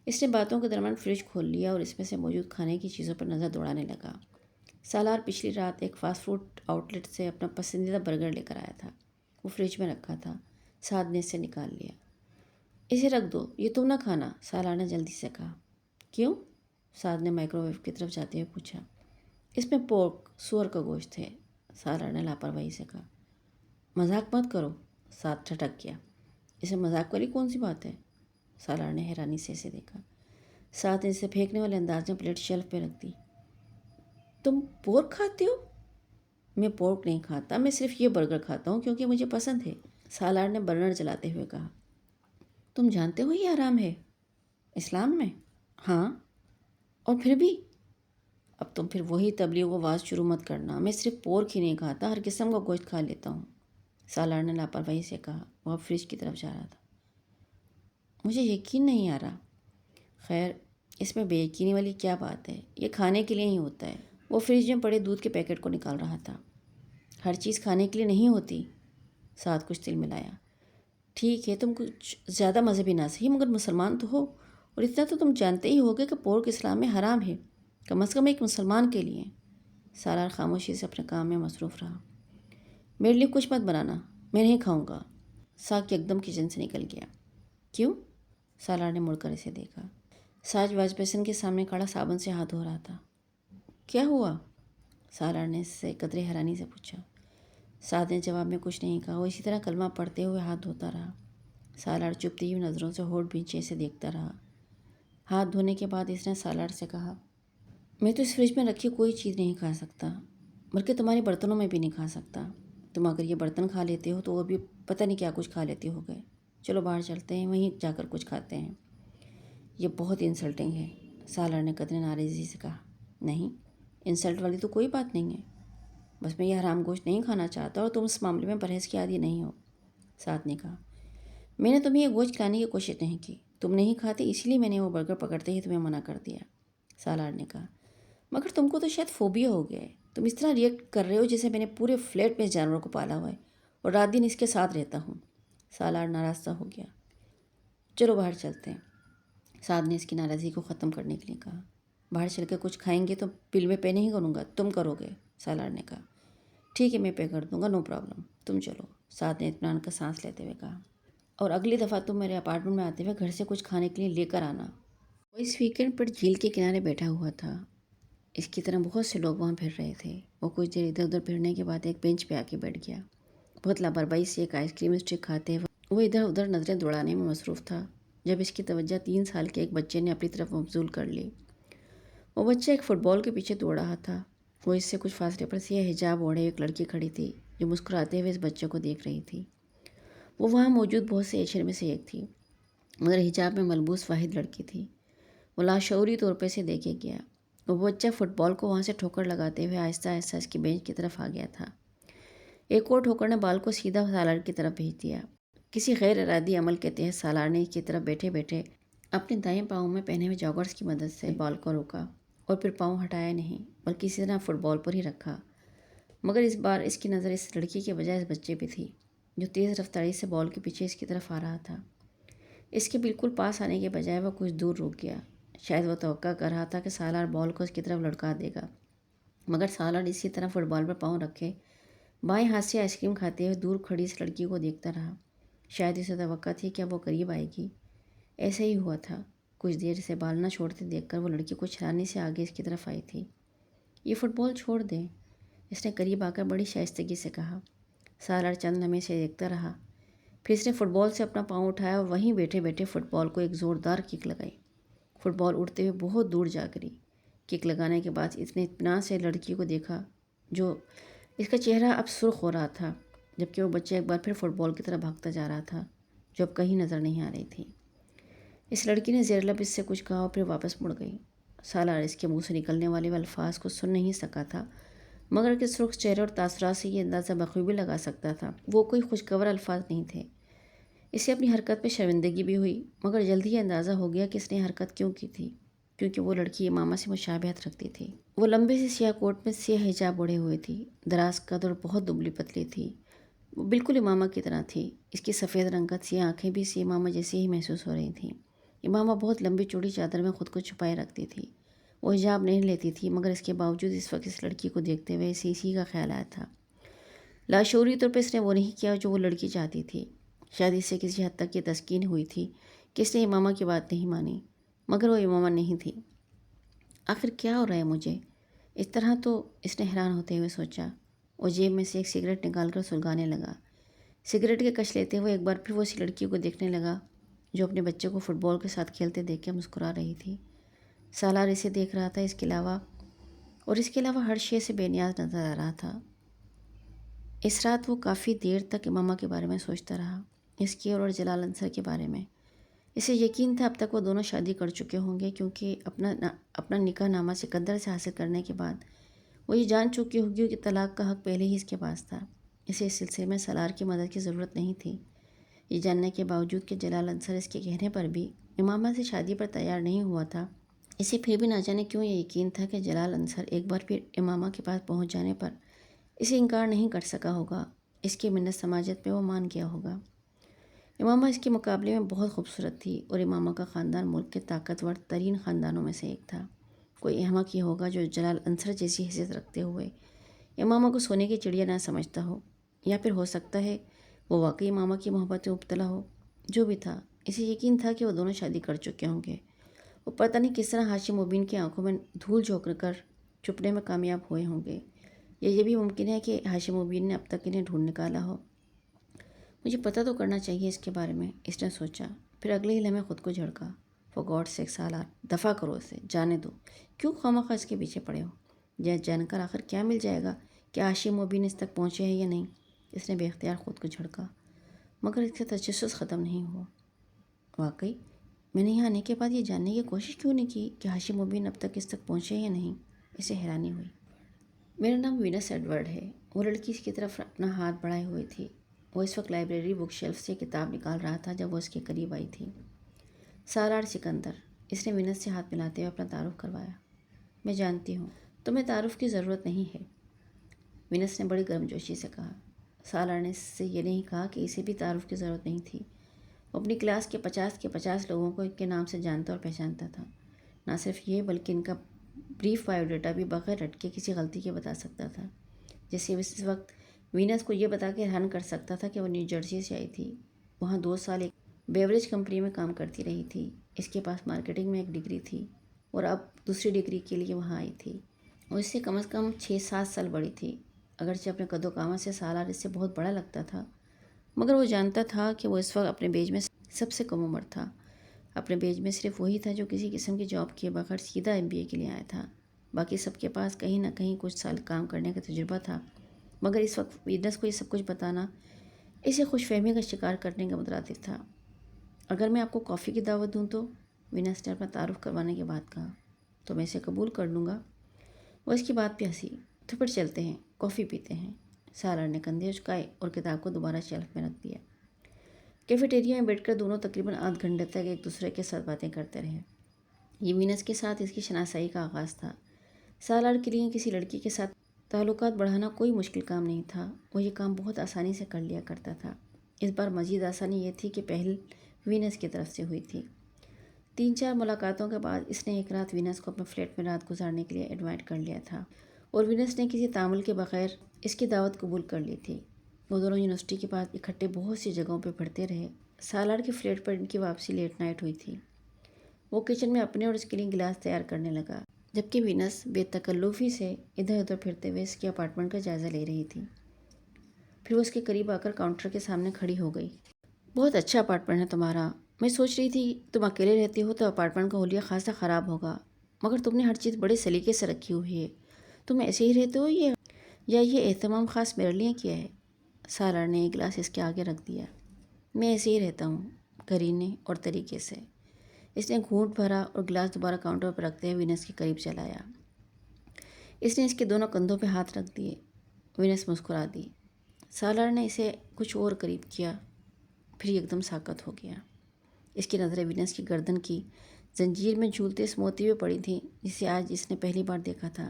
اس نے باتوں کے درمیان فریج کھول لیا اور اس میں سے موجود کھانے کی چیزوں پر نظر دوڑانے لگا۔ سالار پچھلی رات ایک فاسٹ فوڈ آؤٹ لیٹ سے اپنا پسندیدہ برگر لے کر آیا تھا، وہ فریج میں رکھا تھا۔ سعد نے اس سے نکال لیا۔ اسے رکھ دو، یہ تم نہ کھانا، سالار نے جلدی سے کہا۔ کیوں؟ سعد نے مائکرو ویو کی طرف جاتے ہوئے پوچھا۔ اس میں پورک، سور کا گوشت ہے، سالار نے لاپرواہی سے کہا۔ مذاق مت کرو، سعد ٹھٹک گیا۔ اسے مذاق والی کون سی بات ہے؟ سالار نے حیرانی سے اسے دیکھا۔ سعد نے اسے پھینکنے والے انداز میں پلیٹ شیلف پہ رکھ دی۔ تم پورک کھاتے ہو؟ میں پورک نہیں کھاتا، میں صرف یہ برگر کھاتا ہوں کیونکہ مجھے پسند ہے، سالار نے برنر جلاتے ہوئے کہا۔ تم جانتے ہو یہ حرام ہے اسلام میں؟ ہاں، اور پھر بھی؟ اب تم پھر وہی تبلیغ و واز شروع مت کرنا، میں صرف پورک ہی نہیں کھاتا، ہر قسم کا گوشت کھا لیتا ہوں، سالار نے لاپرواہی سے کہا۔ وہ اب فریج کی طرف جا رہا تھا۔ مجھے یقین نہیں آ رہا۔ خیر، اس میں بے یقینی والی کیا بات ہے، یہ کھانے کے لیے ہی ہوتا ہے۔ وہ فریج میں پڑے دودھ کے پیکٹ کو نکال رہا تھا۔ ہر چیز کھانے کے لیے نہیں ہوتی، سعد کچھ دل ملایا۔ ٹھیک ہے، تم کچھ زیادہ مذہبی نہ صحیح مگر مسلمان تو ہو، اور اتنا تو تم جانتے ہی ہوگے کہ پورک اسلام میں حرام ہے، کم از کم ایک مسلمان کے لیے۔ سالار خاموشی سے اپنے کام میں مصروف رہا۔ میرے لیے کچھ مت بنانا، میں نہیں کھاؤں گا، سعد یکدم کچن سے نکل گیا۔ کیوں؟ سالار نے مڑ کر اسے دیکھا۔ سعد واش بیسن کے سامنے کھڑا صابن سے ہاتھ دھو رہا تھا۔ کیا ہوا؟ سالار نے اس سے قدرے حیرانی سے پوچھا۔ سعد نے جواب میں کچھ نہیں کہا، وہ اسی طرح کلمہ پڑھتے ہوئے ہاتھ دھوتا رہا۔ سالار چپتی ہوئی نظروں سے ہونٹ بھینچے سے دیکھتا رہا۔ ہاتھ دھونے کے بعد اس نے سالار سے کہا، میں تو اس فریج میں رکھی کوئی چیز نہیں کھا سکتا، بلکہ تمہارے برتنوں میں بھی نہیں کھا سکتا۔ تم اگر یہ برتن کھا لیتے ہو تو وہ بھی پتہ نہیں کیا کچھ کھا لیتے ہو گئے۔ چلو باہر چلتے ہیں، وہیں جا کر کچھ کھاتے ہیں۔ یہ بہت انسلٹنگ ہے، سالار نے قدرے ناراضگی سے کہا۔ نہیں، انسلٹ والی تو کوئی بات نہیں ہے، بس میں یہ حرام گوشت نہیں کھانا چاہتا اور تم اس معاملے میں پرہیز کی عادی نہیں ہو، سعد نے کہا۔ میں نے تمہیں یہ گوشت کھلانے کی کوشش نہیں کی، تم نہیں کھاتے اسی لیے میں نے وہ برگر پکڑتے ہی تمہیں منع کر دیا، سالار نے کہا۔ مگر تم کو تو شاید فوبیا ہو گیا ہے، تم اس طرح ریئیکٹ کر رہے ہو جیسے میں نے پورے فلیٹ میں اس جانور کو پالا ہوا ہے اور رات دن اس کے ساتھ رہتا ہوں، سالار ناراض سا ہو گیا۔ چلو باہر چلتے ہیں، سعد نے اس کی ناراضگی کو ختم کرنے کے لیے کہا۔ باہر چل کے کچھ کھائیں گے تو بل میں پے نہیں کروں گا، تم کرو گے، سالار نے کہا۔ ٹھیک ہے میں پے کر دوں گا، نو پرابلم، تم چلو، سعد نے اطمینان کا سانس لیتے ہوئے کہا۔ اور اگلی دفعہ تم میرے اپارٹمنٹ میں آتے ہوئے گھر سے کچھ کھانے کے لیے لے کر آنا۔ وہ اس ویکینڈ پر جھیل کے کنارے بیٹھا ہوا تھا۔ اس کی طرح بہت سے لوگ وہاں پھر رہے تھے۔ وہ کچھ دیر ادھر ادھر پھرنے کے بعد ایک بینچ پہ آ کے بیٹھ گیا۔ بہت لاپرواہی سے ایک آئس کریم اسٹک کھاتے ہوئے وہ ادھر ادھر نظریں دوڑانے میں مصروف تھا جب اس کی توجہ 3 سال کے ایک بچے نے اپنی طرف مبذول کر لی۔ وہ بچہ ایک فٹ بال کے پیچھے دوڑ رہا تھا۔ وہ اس سے کچھ فاصلے پر سیاہ حجاب اوڑھے ایک لڑکی کھڑی تھی جو مسکراتے ہوئے اس بچے کو دیکھ رہی تھی۔ وہ وہاں موجود بہت سے ایشر میں سے ایک تھی، مگر حجاب میں ملبوس واحد لڑکی تھی۔ وہ لاشعوری طور پہ اسے دیکھے گیا۔ وہ بچہ فٹ بال کو وہاں سے ٹھوکر لگاتے ہوئے آہستہ آہستہ اس کی بینچ کی طرف آ گیا تھا۔ ایک اور ٹھوکر نے بال کو سیدھا سالار کی طرف بھیج دیا۔ کسی غیر ارادی عمل کے تحت سالار نے اس کی طرف بیٹھے بیٹھے اپنے دائیں پاؤں میں پہنے ہوئے جاگرس کی مدد سے بال کو روکا اور پھر پاؤں ہٹایا نہیں بلکہ اسی طرح فٹ بال پر ہی رکھا۔ مگر اس بار اس کی نظر اس لڑکی کے بجائے اس بچے پہ تھی جو تیز رفتاری سے بال کے پیچھے اس کی طرف آ رہا تھا۔ اس کے بالکل پاس آنے کے بجائے وہ کچھ دور رک گیا۔ شاید وہ توقع کر رہا تھا کہ سالار بال کو اس کی طرف لڑکا دے گا، مگر سالار اسی طرح فٹ بال پر پاؤں رکھے بائیں ہاتھ سے آئس کریم کھاتے ہوئے دور کھڑی اس لڑکی کو دیکھتا رہا۔ شاید اسے توقع تھی کہ اب وہ قریب آئے گی۔ ایسا ہی ہوا تھا۔ کچھ دیر سے بال نہ چھوڑتے دیکھ کر وہ لڑکی کو چھلانگے سے آگے اس کی طرف آئی تھی۔ یہ فٹ بال چھوڑ دیں، اس نے قریب آ کر بڑی شائستگی سے کہا۔ سالار چند لمحے سے دیکھتا رہا، پھر اس نے فٹ بال سے اپنا پاؤں اٹھایا اور وہیں بیٹھے بیٹھے فٹ بال کو ایک زوردار کک لگائی۔ فٹ بال اڑتے ہوئے بہت دور جا گری۔ کک لگانے کے بعد اتنے اطمینان سے لڑکی کو دیکھا جو اس کا چہرہ اب سرخ ہو رہا تھا، جبکہ وہ بچہ ایک بار پھر فٹ بال کی طرف بھاگتا جا رہا تھا جو اب کہیں نظر نہیں آ رہی تھی۔ اس لڑکی نے زیر لب اس سے کچھ کہا اور پھر واپس مڑ گئی۔ سالار اس کے منہ سے نکلنے والے الفاظ کو سن نہیں سکا تھا، مگر کہ سرخ چہرے اور تاثرات سے یہ اندازہ بخوبی لگا سکتا تھا وہ کوئی خوشگوار الفاظ نہیں تھے۔ اسے اپنی حرکت پہ شرمندگی بھی ہوئی، مگر جلد ہی اندازہ ہو گیا کہ اس نے حرکت کیوں کی تھی، کیونکہ وہ لڑکی امامہ سے مشابہت رکھتی تھی۔ وہ لمبے سے سیاہ کوٹ میں سیاہ حجاب اوڑھے ہوئے تھی، دراز قد اور بہت دبلی پتلی تھی۔ وہ بالکل امامہ کی طرح تھی۔ اس کی سفید رنگت سی آنکھیں بھی اسی امامہ جیسی ہی محسوس ہو رہی تھیں۔ امامہ بہت لمبی چوڑی چادر میں خود کو چھپائے رکھتی تھی۔ وہ حجاب نہیں لیتی تھی، مگر اس کے باوجود اس وقت اس لڑکی کو دیکھتے ہوئے اسے اسی کا خیال آیا تھا۔ لاشعوری طور پہ اس نے وہ نہیں کیا جو وہ لڑکی چاہتی تھی۔ شاید اس سے کسی حد تک یہ تسکین ہوئی تھی کہ اس نے امامہ کی بات نہیں مانی، مگر وہ امامہ نہیں تھی۔ آخر کیا ہو رہا ہے مجھے؟ اس طرح تو اس نے حیران ہوتے ہوئے سوچا۔ وہ جیب میں سے ایک سگریٹ نکال کر سلگانے لگا۔ سگریٹ کے کش لیتے ہوئے ایک بار پھر وہ اس لڑکی کو دیکھنے لگا جو اپنے بچے کو فٹ بال کے ساتھ کھیلتے دیکھ کے مسکرا رہی تھی۔ سالار اسے دیکھ رہا تھا، اس کے علاوہ ہر شے سے بے نیاز نظر آ رہا تھا۔ اس رات وہ کافی دیر تک امامہ کے بارے میں سوچتا رہا، اس کی اور جلال انصر کے بارے میں۔ اسے یقین تھا اب تک وہ دونوں شادی کر چکے ہوں گے، کیونکہ اپنا نکاح نامہ سکندر سے حاصل کرنے کے بعد وہ یہ جان چکی ہوگی کہ طلاق کا حق پہلے ہی اس کے پاس تھا۔ اسے اس سلسلے میں سالار کی مدد کی ضرورت نہیں تھی۔ یہ جاننے کے باوجود کہ جلال انصر اس کے کہنے پر بھی امامہ سے شادی پر تیار نہیں ہوا تھا، اسے پھر بھی نہ جانے کیوں یہ یقین تھا کہ جلال انصر ایک بار پھر امامہ کے پاس پہنچ جانے پر اسے انکار نہیں کر سکا ہوگا، اس کی منت سماجت میں وہ مان گیا ہوگا۔ امامہ اس کے مقابلے میں بہت خوبصورت تھی اور امامہ کا خاندان ملک کے طاقتور ترین خاندانوں میں سے ایک تھا۔ کوئی احمق ہی ہوگا جو جلال انصر جیسی حیثیت رکھتے ہوئے امامہ کو سونے کی چڑیا نہ سمجھتا ہو، یا پھر ہو سکتا ہے وہ واقعی امامہ کی محبت میں مبتلا ہو۔ جو بھی تھا، اسے یقین تھا کہ وہ دونوں شادی کر چکے ہوں گے۔ وہ پتہ نہیں کس طرح ہاشم مبین کی آنکھوں میں دھول جھونک کر چھپنے میں کامیاب ہوئے ہوں گے۔ یہ بھی ممکن ہے کہ ہاشم مبین نے اب تک انہیں ڈھونڈ نکالا ہو۔ مجھے پتہ تو کرنا چاہیے اس کے بارے میں، اس نے سوچا۔ پھر اگلے ہی لمحے خود کو جھڑکا۔ فار گاڈ سیک سالار، دفع کرو اسے، جانے دو، کیوں خواہ اس کے پیچھے پڑے ہو؟ جان کر آخر کیا مل جائے گا کہ ہاشم مبین اس تک پہنچے ہیں یا نہیں؟ اس نے بے اختیار خود کو جھڑکا، مگر اس کا تجسس ختم نہیں ہوا۔ واقعی میں نے یہاں آنے کے بعد یہ جاننے کی کوشش کیوں نہیں کی کہ ہاشم مبین اب تک اس تک پہنچے یا نہیں؟ اسے حیرانی ہوئی۔ میرا نام وینس ایڈورڈ ہے۔ وہ لڑکی اس کی طرف اپنا ہاتھ بڑھائے ہوئی تھی۔ وہ اس وقت لائبریری بک شیلف سے کتاب نکال رہا تھا جب وہ اس کے قریب آئی تھی۔ سالار سکندر، اس نے وینس سے ہاتھ ملاتے ہوئے اپنا تعارف کروایا۔ میں جانتی ہوں، تمہیں تعارف کی ضرورت نہیں ہے، وینس نے بڑی گرمجوشی سے کہا۔ سالار نے اس سے یہ نہیں کہا کہ اسے بھی تعارف کی ضرورت نہیں تھی۔ وہ اپنی کلاس کے 50 لوگوں کو ان کے نام سے جانتا اور پہچانتا تھا۔ نہ صرف یہ بلکہ ان کا بریف بایو ڈیٹا بھی بغیر رٹکے کسی غلطی کے بتا سکتا تھا، جیسے اس وقت وینس کو یہ بتا کے حیران کر سکتا تھا کہ وہ نیو جرسی سے آئی تھی، وہاں 2 سال ایک بیوریج کمپنی میں کام کرتی رہی تھی، اس کے پاس مارکیٹنگ میں ایک ڈگری تھی اور اب دوسری ڈگری کے لیے وہاں آئی تھی۔ وہ اس سے کم از کم 6-7 سال بڑی تھی۔ اگرچہ اپنے قد و قامت سے سالار اس سے بہت بڑا لگتا تھا، مگر وہ جانتا تھا کہ وہ اس وقت اپنے بیچ میں سب سے کم عمر تھا۔ اپنے بیچ میں صرف وہی تھا جو کسی قسم کی جاب کیے بغیر سیدھا MBA کے لیے آیا تھا۔ باقی سب کے پاس کہیں نہ کہیں کچھ سال کام کرنے کا تجربہ تھا، مگر اس وقت وینس کو یہ سب کچھ بتانا اسے خوش فہمی کا شکار کرنے کا مترادف تھا۔ اگر میں آپ کو کافی کی دعوت دوں تو، وینس نے اپنا تعارف کروانے کے بعد کہا، تو میں اسے قبول کر لوں گا۔ وہ اس کی بات پہ ہنسی۔ تو پھر چلتے ہیں، کافی پیتے ہیں۔ سالار نے کندھے اچکائے اور کتاب کو دوبارہ شیلف میں رکھ دیا۔ کیفیٹیریا میں بیٹھ کر دونوں تقریباً آدھ گھنٹے تک ایک دوسرے کے ساتھ باتیں کرتے رہے۔ یہ وینس کے ساتھ اس کی شناسائی کا آغاز تھا۔ سالار کے لیے کسی لڑکی کے ساتھ تعلقات بڑھانا کوئی مشکل کام نہیں تھا، وہ یہ کام بہت آسانی سے کر لیا کرتا تھا۔ اس بار مزید آسانی یہ تھی کہ پہل وینس کی طرف سے ہوئی تھی۔ 3-4 ملاقاتوں کے بعد اس نے ایک رات وینس کو اپنے فلیٹ میں رات گزارنے کے لیے انوائٹ کر لیا تھا اور وینس نے کسی تعامل کے بغیر اس کی دعوت قبول کر لی تھی۔ وہ دونوں یونیورسٹی کے بعد اکٹھے بہت سی جگہوں پہ پڑھتے رہے۔ سالار کے فلیٹ پر ان کی واپسی لیٹ نائٹ ہوئی تھی۔ وہ کچن میں اپنے اور اس کے لیے گلاس تیار کرنے لگا، جبکہ وینس بے تکلفی سے ادھر ادھر پھرتے ہوئے اس کے اپارٹمنٹ کا جائزہ لے رہی تھی۔ پھر وہ اس کے قریب آ کر کاؤنٹر کے سامنے کھڑی ہو گئی۔ بہت اچھا اپارٹمنٹ ہے تمہارا۔ میں سوچ رہی تھی تم اکیلے رہتے ہو تو اپارٹمنٹ کا حلیہ خاصا خراب ہوگا، مگر تم نے ہر چیز بڑے سلیقے سے رکھی ہوئی ہے۔ تم ایسے ہی رہتے ہو یا یہ اہتمام خاص میرے لیے کیا ہے؟ سالار نے ایک گلاس اس کے آگے رکھ دیا۔ میں ایسے ہی رہتا ہوں، گھرینے اور طریقے سے۔ اس نے گھونٹ بھرا اور گلاس دوبارہ کاؤنٹر پر رکھتے ہوئے وینس کے قریب چلایا۔ اس نے اس کے دونوں کندھوں پہ ہاتھ رکھ دیے۔ وینس مسکرا دی۔ سالار نے اسے کچھ اور قریب کیا، پھر ایک دم ساکت ہو گیا۔ اس کی نظریں وینس کی گردن کی زنجیر میں جھولتے اس موتی پہ پڑی تھیں جسے آج اس نے پہلی بار دیکھا تھا۔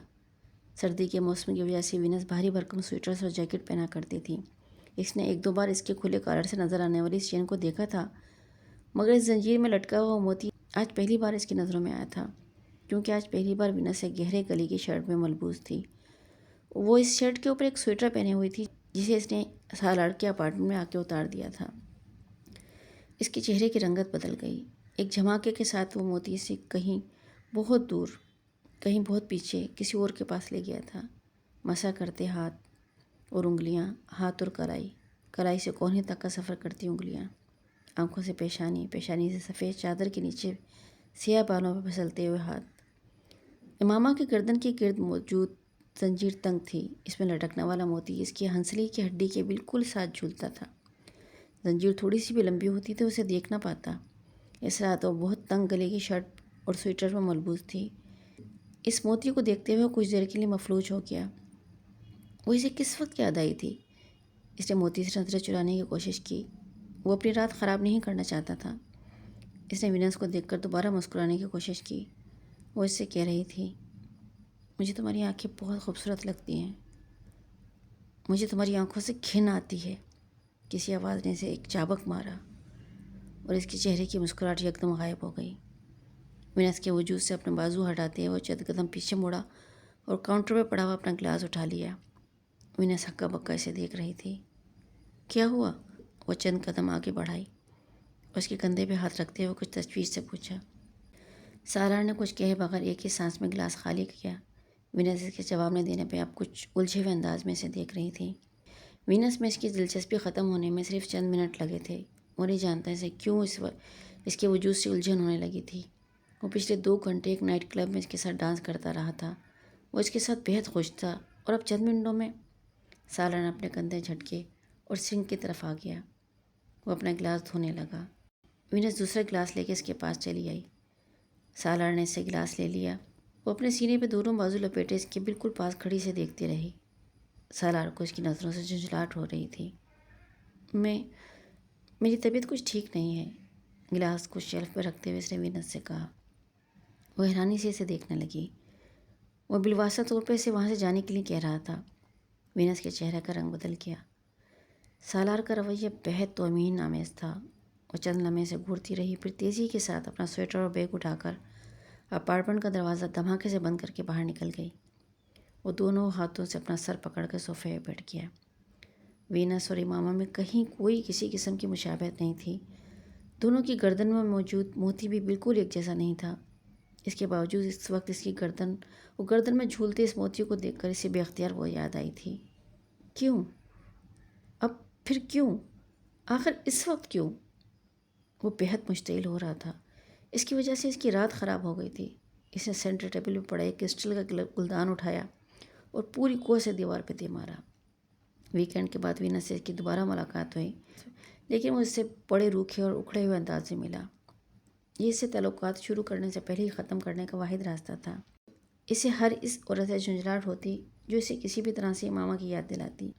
سردی کے موسم کی وجہ سے وینس بھاری بھرکم سویٹرز اور جیکٹ پہنا کرتی تھی۔ اس نے 1-2 بار اس کے کھلے کالر سے نظر آنے والی اس چین کو دیکھا تھا، مگر اس زنجیر میں لٹکا ہوا موتی آج پہلی بار اس کی نظروں میں آیا تھا، کیونکہ آج پہلی بار وینس ایک گہرے گلے کی شرٹ میں ملبوس تھی۔ وہ اس شرٹ کے اوپر ایک سویٹر پہنے ہوئی تھی جسے اس نے سالار کے اپارٹمنٹ میں آ کے اتار دیا تھا۔ اس کے چہرے کی رنگت بدل گئی۔ ایک جھماکے کے ساتھ وہ موتی سے کہیں بہت دور، کہیں بہت پیچھے کسی اور کے پاس لے گیا تھا۔ مسا کرتے ہاتھ اور انگلیاں، ہاتھ اور کلائی، کلائی سے کوہنی تک کا سفر کرتی انگلیاں، آنکھوں سے پیشانی، پیشانی سے سفید چادر کے نیچے سیاہ بالوں پہ پھسلتے ہوئے ہاتھ۔ امامہ کی گردن کے گرد موجود زنجیر تنگ تھی، اس میں لٹکنے والا موتی اس کی ہنسلی کی ہڈی کے بالکل ساتھ جھولتا تھا۔ زنجیر تھوڑی سی بھی لمبی ہوتی تو اسے دیکھ نہ پاتا۔ اس رات وہ بہت تنگ گلے کی شرٹ اور سویٹر میں ملبوس تھی۔ اس موتی کو دیکھتے ہوئے کچھ دیر کے لیے مفلوج ہو گیا۔ وہ اسے کس وقت یاد آئی تھی؟ اس نے موتی سے نظریں چرانے کی کوشش کی۔ وہ اپنی رات خراب نہیں کرنا چاہتا تھا۔ اس نے وینس کو دیکھ کر دوبارہ مسکرانے کی کوشش کی۔ وہ اس سے کہہ رہی تھی، مجھے تمہاری آنکھیں بہت خوبصورت لگتی ہیں، مجھے تمہاری آنکھوں سے گھن آتی ہے۔ کسی آواز نے اسے ایک چابک مارا اور اس کے چہرے کی مسکراہٹ یکدم غائب ہو گئی۔ وینس کے وجود سے اپنے بازو ہٹاتے ہوئے چند قدم پیچھے مڑا اور کاؤنٹر پہ پڑا ہوا اپنا گلاس اٹھا لیا۔ وینس ہکا بکا اسے دیکھ رہی تھی۔ کیا ہوا؟ وہ چند قدم آگے بڑھائی اور اس کے کندھے پہ ہاتھ رکھتے ہوئے کچھ تشویش سے پوچھا۔ سالار نے کچھ کہے بغیر ایک ہی سانس میں گلاس خالی کیا۔ وینس اس کے جواب نہ دینے پہ اب کچھ الجھے ہوئے انداز میں اسے دیکھ رہی تھی۔ وینس میں اس کی دلچسپی ختم ہونے میں صرف چند منٹ لگے تھے۔ وہ نہیں جانتا اسے کیوں اس کے وجود سے الجھن ہونے لگی تھی۔ وہ پچھلے 2 گھنٹے ایک نائٹ کلب میں اس کے ساتھ ڈانس کرتا رہا تھا۔ وہ اس کے ساتھ بہت خوش تھا اور اب چند منٹوں میں سالار نے اپنے کندھے جھٹکے اور سنک کی طرف آ گیا۔ وہ اپنا گلاس دھونے لگا۔ وینس دوسرا گلاس لے کے اس کے پاس چلی آئی۔ سالار نے اس سے گلاس لے لیا۔ وہ اپنے سینے پہ دونوں بازو لپیٹے اس کے بالکل پاس کھڑی سے دیکھتی رہی۔ سالار کو اس کی نظروں سے جھنجھلاہٹ ہو رہی تھی۔ میری طبیعت کچھ ٹھیک نہیں ہے، گلاس کو شیلف پہ رکھتے ہوئے اس نے وینس سے کہا۔ وہ حیرانی سے اسے دیکھنے لگی۔ وہ بالواسطہ طور پہ اسے وہاں سے جانے کے لیے کہہ رہا تھا۔ وینس کے چہرے کا رنگ بدل گیا۔ سالار کا رویہ بہت توہین آمیز تھا۔ وہ چند لمحے سے گھورتی رہی، پھر تیزی کے ساتھ اپنا سویٹر اور بیگ اٹھا کر اپارٹمنٹ کا دروازہ دھماکے سے بند کر کے باہر نکل گئی۔ وہ دونوں ہاتھوں سے اپنا سر پکڑ کر صوفے پہ بیٹھ گیا۔ وینس اور امامہ میں کہیں کوئی کسی قسم کی مشابہت نہیں تھی۔ دونوں کی گردن میں موجود موتی بھی بالکل ایک جیسا نہیں تھا۔ اس کے باوجود اس وقت اس کی گردن میں جھولتے اس موتی کو دیکھ کر اسے بے اختیار وہ یاد آئی تھی۔ کیوں؟ اب پھر کیوں؟ آخر اس وقت کیوں؟ وہ بہت مشتعل ہو رہا تھا۔ اس کی وجہ سے اس کی رات خراب ہو گئی تھی۔ اس نے سینٹر ٹیبل پہ پڑا ایک کرسٹل کا گلدان اٹھایا اور پوری قوت سے دیوار پہ دے مارا۔ ویکینڈ کے بعد وینس سے اس کی دوبارہ ملاقات ہوئی، لیکن وہ اس سے بڑے روکھے اور اکھڑے ہوئے انداز سے ملا۔ یہ اس سے تعلقات شروع کرنے سے پہلے ہی ختم کرنے کا واحد راستہ تھا۔ اسے ہر اس عورت سے جھنجھلاہٹ ہوتی جو اسے کسی بھی طرح سے امامہ کی یاد دلاتی،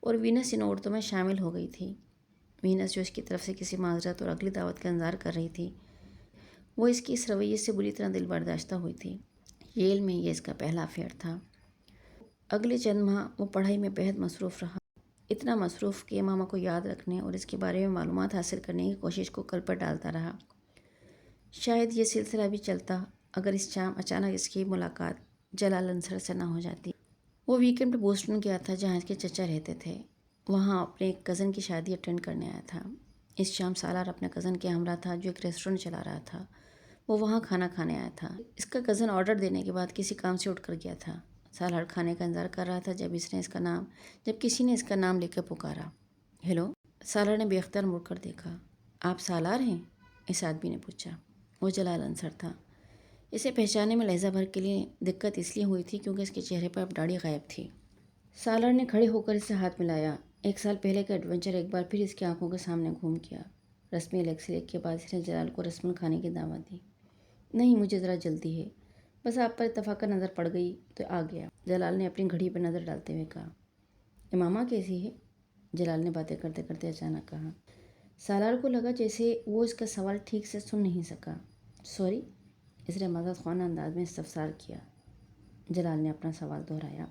اور وینس ان عورتوں میں شامل ہو گئی تھی۔ وینس جو اس کی طرف سے کسی معذرت اور اگلی دعوت کا انتظار کر رہی تھی، وہ اس کی اس رویے سے بری طرح دل برداشتہ ہوئی تھی۔ ییل میں یہ اس کا پہلا افیئر تھا۔ اگلے چند ماہ وہ پڑھائی میں بہت مصروف رہا، اتنا مصروف کہ امامہ کو یاد رکھنے اور اس کے بارے میں معلومات حاصل کرنے کی کوشش کو کل پر ڈالتا رہا۔ شاید یہ سلسلہ بھی چلتا اگر اس شام اچانک اس کی ملاقات جلال انصر سے نہ ہو جاتی۔ وہ ویکینڈ پہ بوسٹن گیا تھا جہاں اس کے چچا رہتے تھے۔ وہاں اپنے ایک کزن کی شادی اٹینڈ کرنے آیا تھا۔ اس شام سالار اپنے کزن کے ہمراہ تھا جو ایک ریسٹورنٹ چلا رہا تھا۔ وہ وہاں کھانا کھانے آیا تھا۔ اس کا کزن آرڈر دینے کے بعد کسی کام سے اٹھ کر گیا تھا۔ سالار کھانے کا انتظار کر رہا تھا جب کسی نے اس کا نام لے کر پکارا۔ ہیلو! سالار نے بے اختیار مڑ کر دیکھا۔ آپ سالار ہیں؟ اس آدمی نے پوچھا۔ وہ جلال انصر تھا۔ اسے پہچاننے میں لہجہ بھر کے لیے دقت اس لیے ہوئی تھی کیونکہ اس کے چہرے پر اب داڑھی غائب تھی۔ سالار نے کھڑے ہو کر اس سے ہاتھ ملایا۔ 1 سال پہلے کا ایڈونچر ایک بار پھر اس کی آنکھوں کے سامنے گھوم گیا۔ رسمی لیک کے بعد اس نے جلال کو رسماً کھانے کی دعوت دی۔ نہیں، مجھے ذرا جلدی ہے، بس آپ پر اتفاقاً نظر پڑ گئی تو آ گیا، جلال نے اپنی گھڑی پر نظر ڈالتے ہوئے کہا۔ امامہ کیسی ہے؟ جلال نے باتیں کرتے کرتے اچانک کہا۔ سالار کو لگا جیسے وہ اس کا سوال ٹھیک سے سن نہیں سکا۔ سوری، اس نے مذاق خانہ انداز میں استفسار کیا۔ جلال نے اپنا سوال دہرایا۔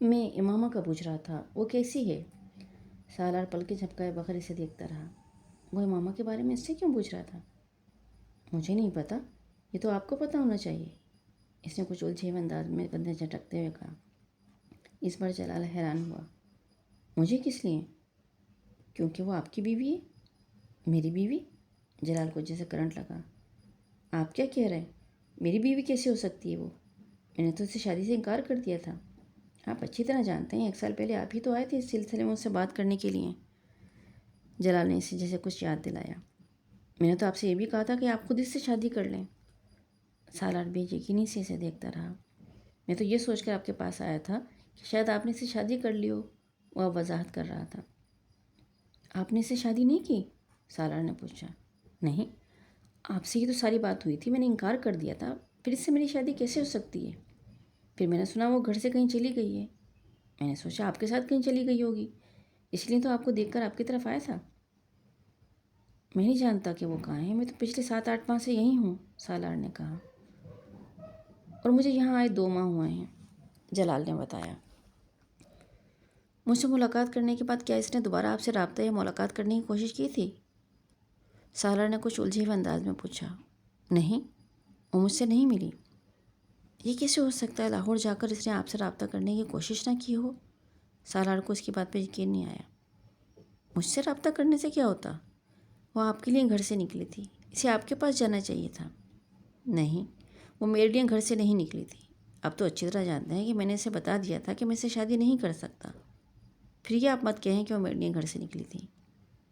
میں امامہ کا پوچھ رہا تھا، وہ کیسی ہے؟ سالار پلکیں جھپکائے بغیر اسے دیکھتا رہا۔ وہ امامہ کے بارے میں اس سے کیوں پوچھ رہا تھا؟ مجھے نہیں پتا، یہ تو آپ کو پتہ ہونا چاہیے، اس نے کچھ الجھے ہوئے انداز میں کندھے جھٹکتے ہوئے کہا۔ اس بار جلال حیران ہوا۔ مجھے کس لیے؟ کیونکہ وہ آپ کی بیوی ہے۔ میری بیوی؟ جلال کو جیسے کرنٹ لگا۔ آپ کیا کہہ رہے ہیں؟ میری بیوی کیسے ہو سکتی ہے وہ؟ میں نے تو اسے شادی سے انکار کر دیا تھا۔ آپ اچھی طرح جانتے ہیں 1 سال پہلے آپ ہی تو آئے تھے اس سلسلے میں اس سے بات کرنے کے لیے۔ جلال نے اسے جیسے کچھ یاد دلایا۔ میں نے تو آپ سے یہ بھی کہا تھا کہ آپ خود اس سے شادی کر لیں۔ سالار بے یقینی سے اسے دیکھتا رہا۔ میں تو یہ سوچ کر آپ کے پاس آیا تھا کہ شاید آپ نے اس سے شادی کر لی ہو، وہ اب وضاحت کر رہا تھا۔ آپ نے اس سے شادی نہیں کی؟ سالار نے پوچھا۔ نہیں، آپ سے ہی تو ساری بات ہوئی تھی، میں نے انکار کر دیا تھا، پھر اس سے میری شادی کیسے ہو سکتی ہے؟ پھر میں نے سنا وہ گھر سے کہیں چلی گئی ہے، میں نے سوچا آپ کے ساتھ کہیں چلی گئی ہوگی، اس لیے تو آپ کو دیکھ کر آپ کی طرف آیا تھا۔ میں نہیں جانتا کہ وہ کہاں ہیں، میں تو پچھلے 7-8 ماہ سے یہیں ہوں، سالار نے کہا، اور مجھے یہاں آئے 2 ماہ ہوئے ہیں، جلال نے بتایا۔ مجھ سے ملاقات کرنے کے بعد کیا اس نے دوبارہ آپ سے رابطہ یا ملاقات کرنے کی کوشش کی تھی؟ سالار نے کچھ الجھے ہوئے انداز میں پوچھا۔ نہیں، وہ مجھ سے نہیں ملی۔ یہ کیسے ہو سکتا ہے؟ لاہور جا کر اس نے آپ سے رابطہ کرنے کی کوشش نہ کی ہو؟ سالار کو اس کی بات پہ یقین نہیں آیا۔ مجھ سے رابطہ کرنے سے کیا ہوتا؟ وہ آپ کے لیے گھر سے نکلی تھی، اسے آپ کے پاس جانا چاہیے تھا۔ نہیں، وہ میرے لیے گھر سے نہیں نکلی تھی۔ اب تو اچھی طرح جانتے ہیں کہ میں نے اسے بتا دیا تھا کہ میں اسے شادی نہیں کر سکتا، پھر یہ آپ مت کہیں کہ وہ میرے لیے گھر سے نکلی تھی۔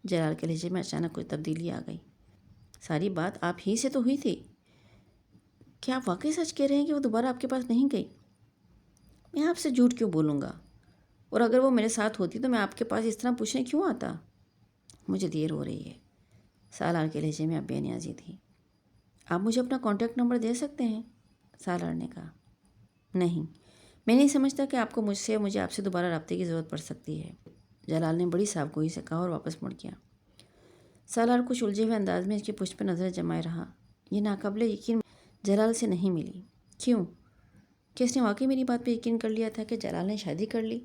جلال کے لہجے میں اچانک کوئی تبدیلی آ گئی۔ ساری بات آپ ہی سے تو ہوئی تھی، کیا آپ واقعی سچ کہہ رہے ہیں کہ وہ دوبارہ آپ کے پاس نہیں گئی؟ میں آپ سے جھوٹ کیوں بولوں گا؟ اور اگر وہ میرے ساتھ ہوتی تو میں آپ کے پاس اس طرح پوچھنے کیوں آتا؟ مجھے دیر ہو رہی ہے، سالار کے لہجے میں اب بے نیازی تھی۔ آپ مجھے اپنا کانٹیکٹ نمبر دے سکتے ہیں؟ سالار نے کہا۔ نہیں، میں نہیں سمجھتا کہ آپ کو مجھے آپ سے دوبارہ رابطے کی ضرورت پڑ سکتی ہے، جلال نے بڑی صاف گوئی سے کہا اور واپس مڑ گیا۔ سالار کچھ الجھے ہوئے انداز میں اس کی پشت پہ نظریں جمائے رہا۔ یہ ناقابل یقین جلال سے نہیں ملی۔ کیوں؟ کہ اس نے واقعی میری بات پہ یقین کر لیا تھا کہ جلال نے شادی کر لی؟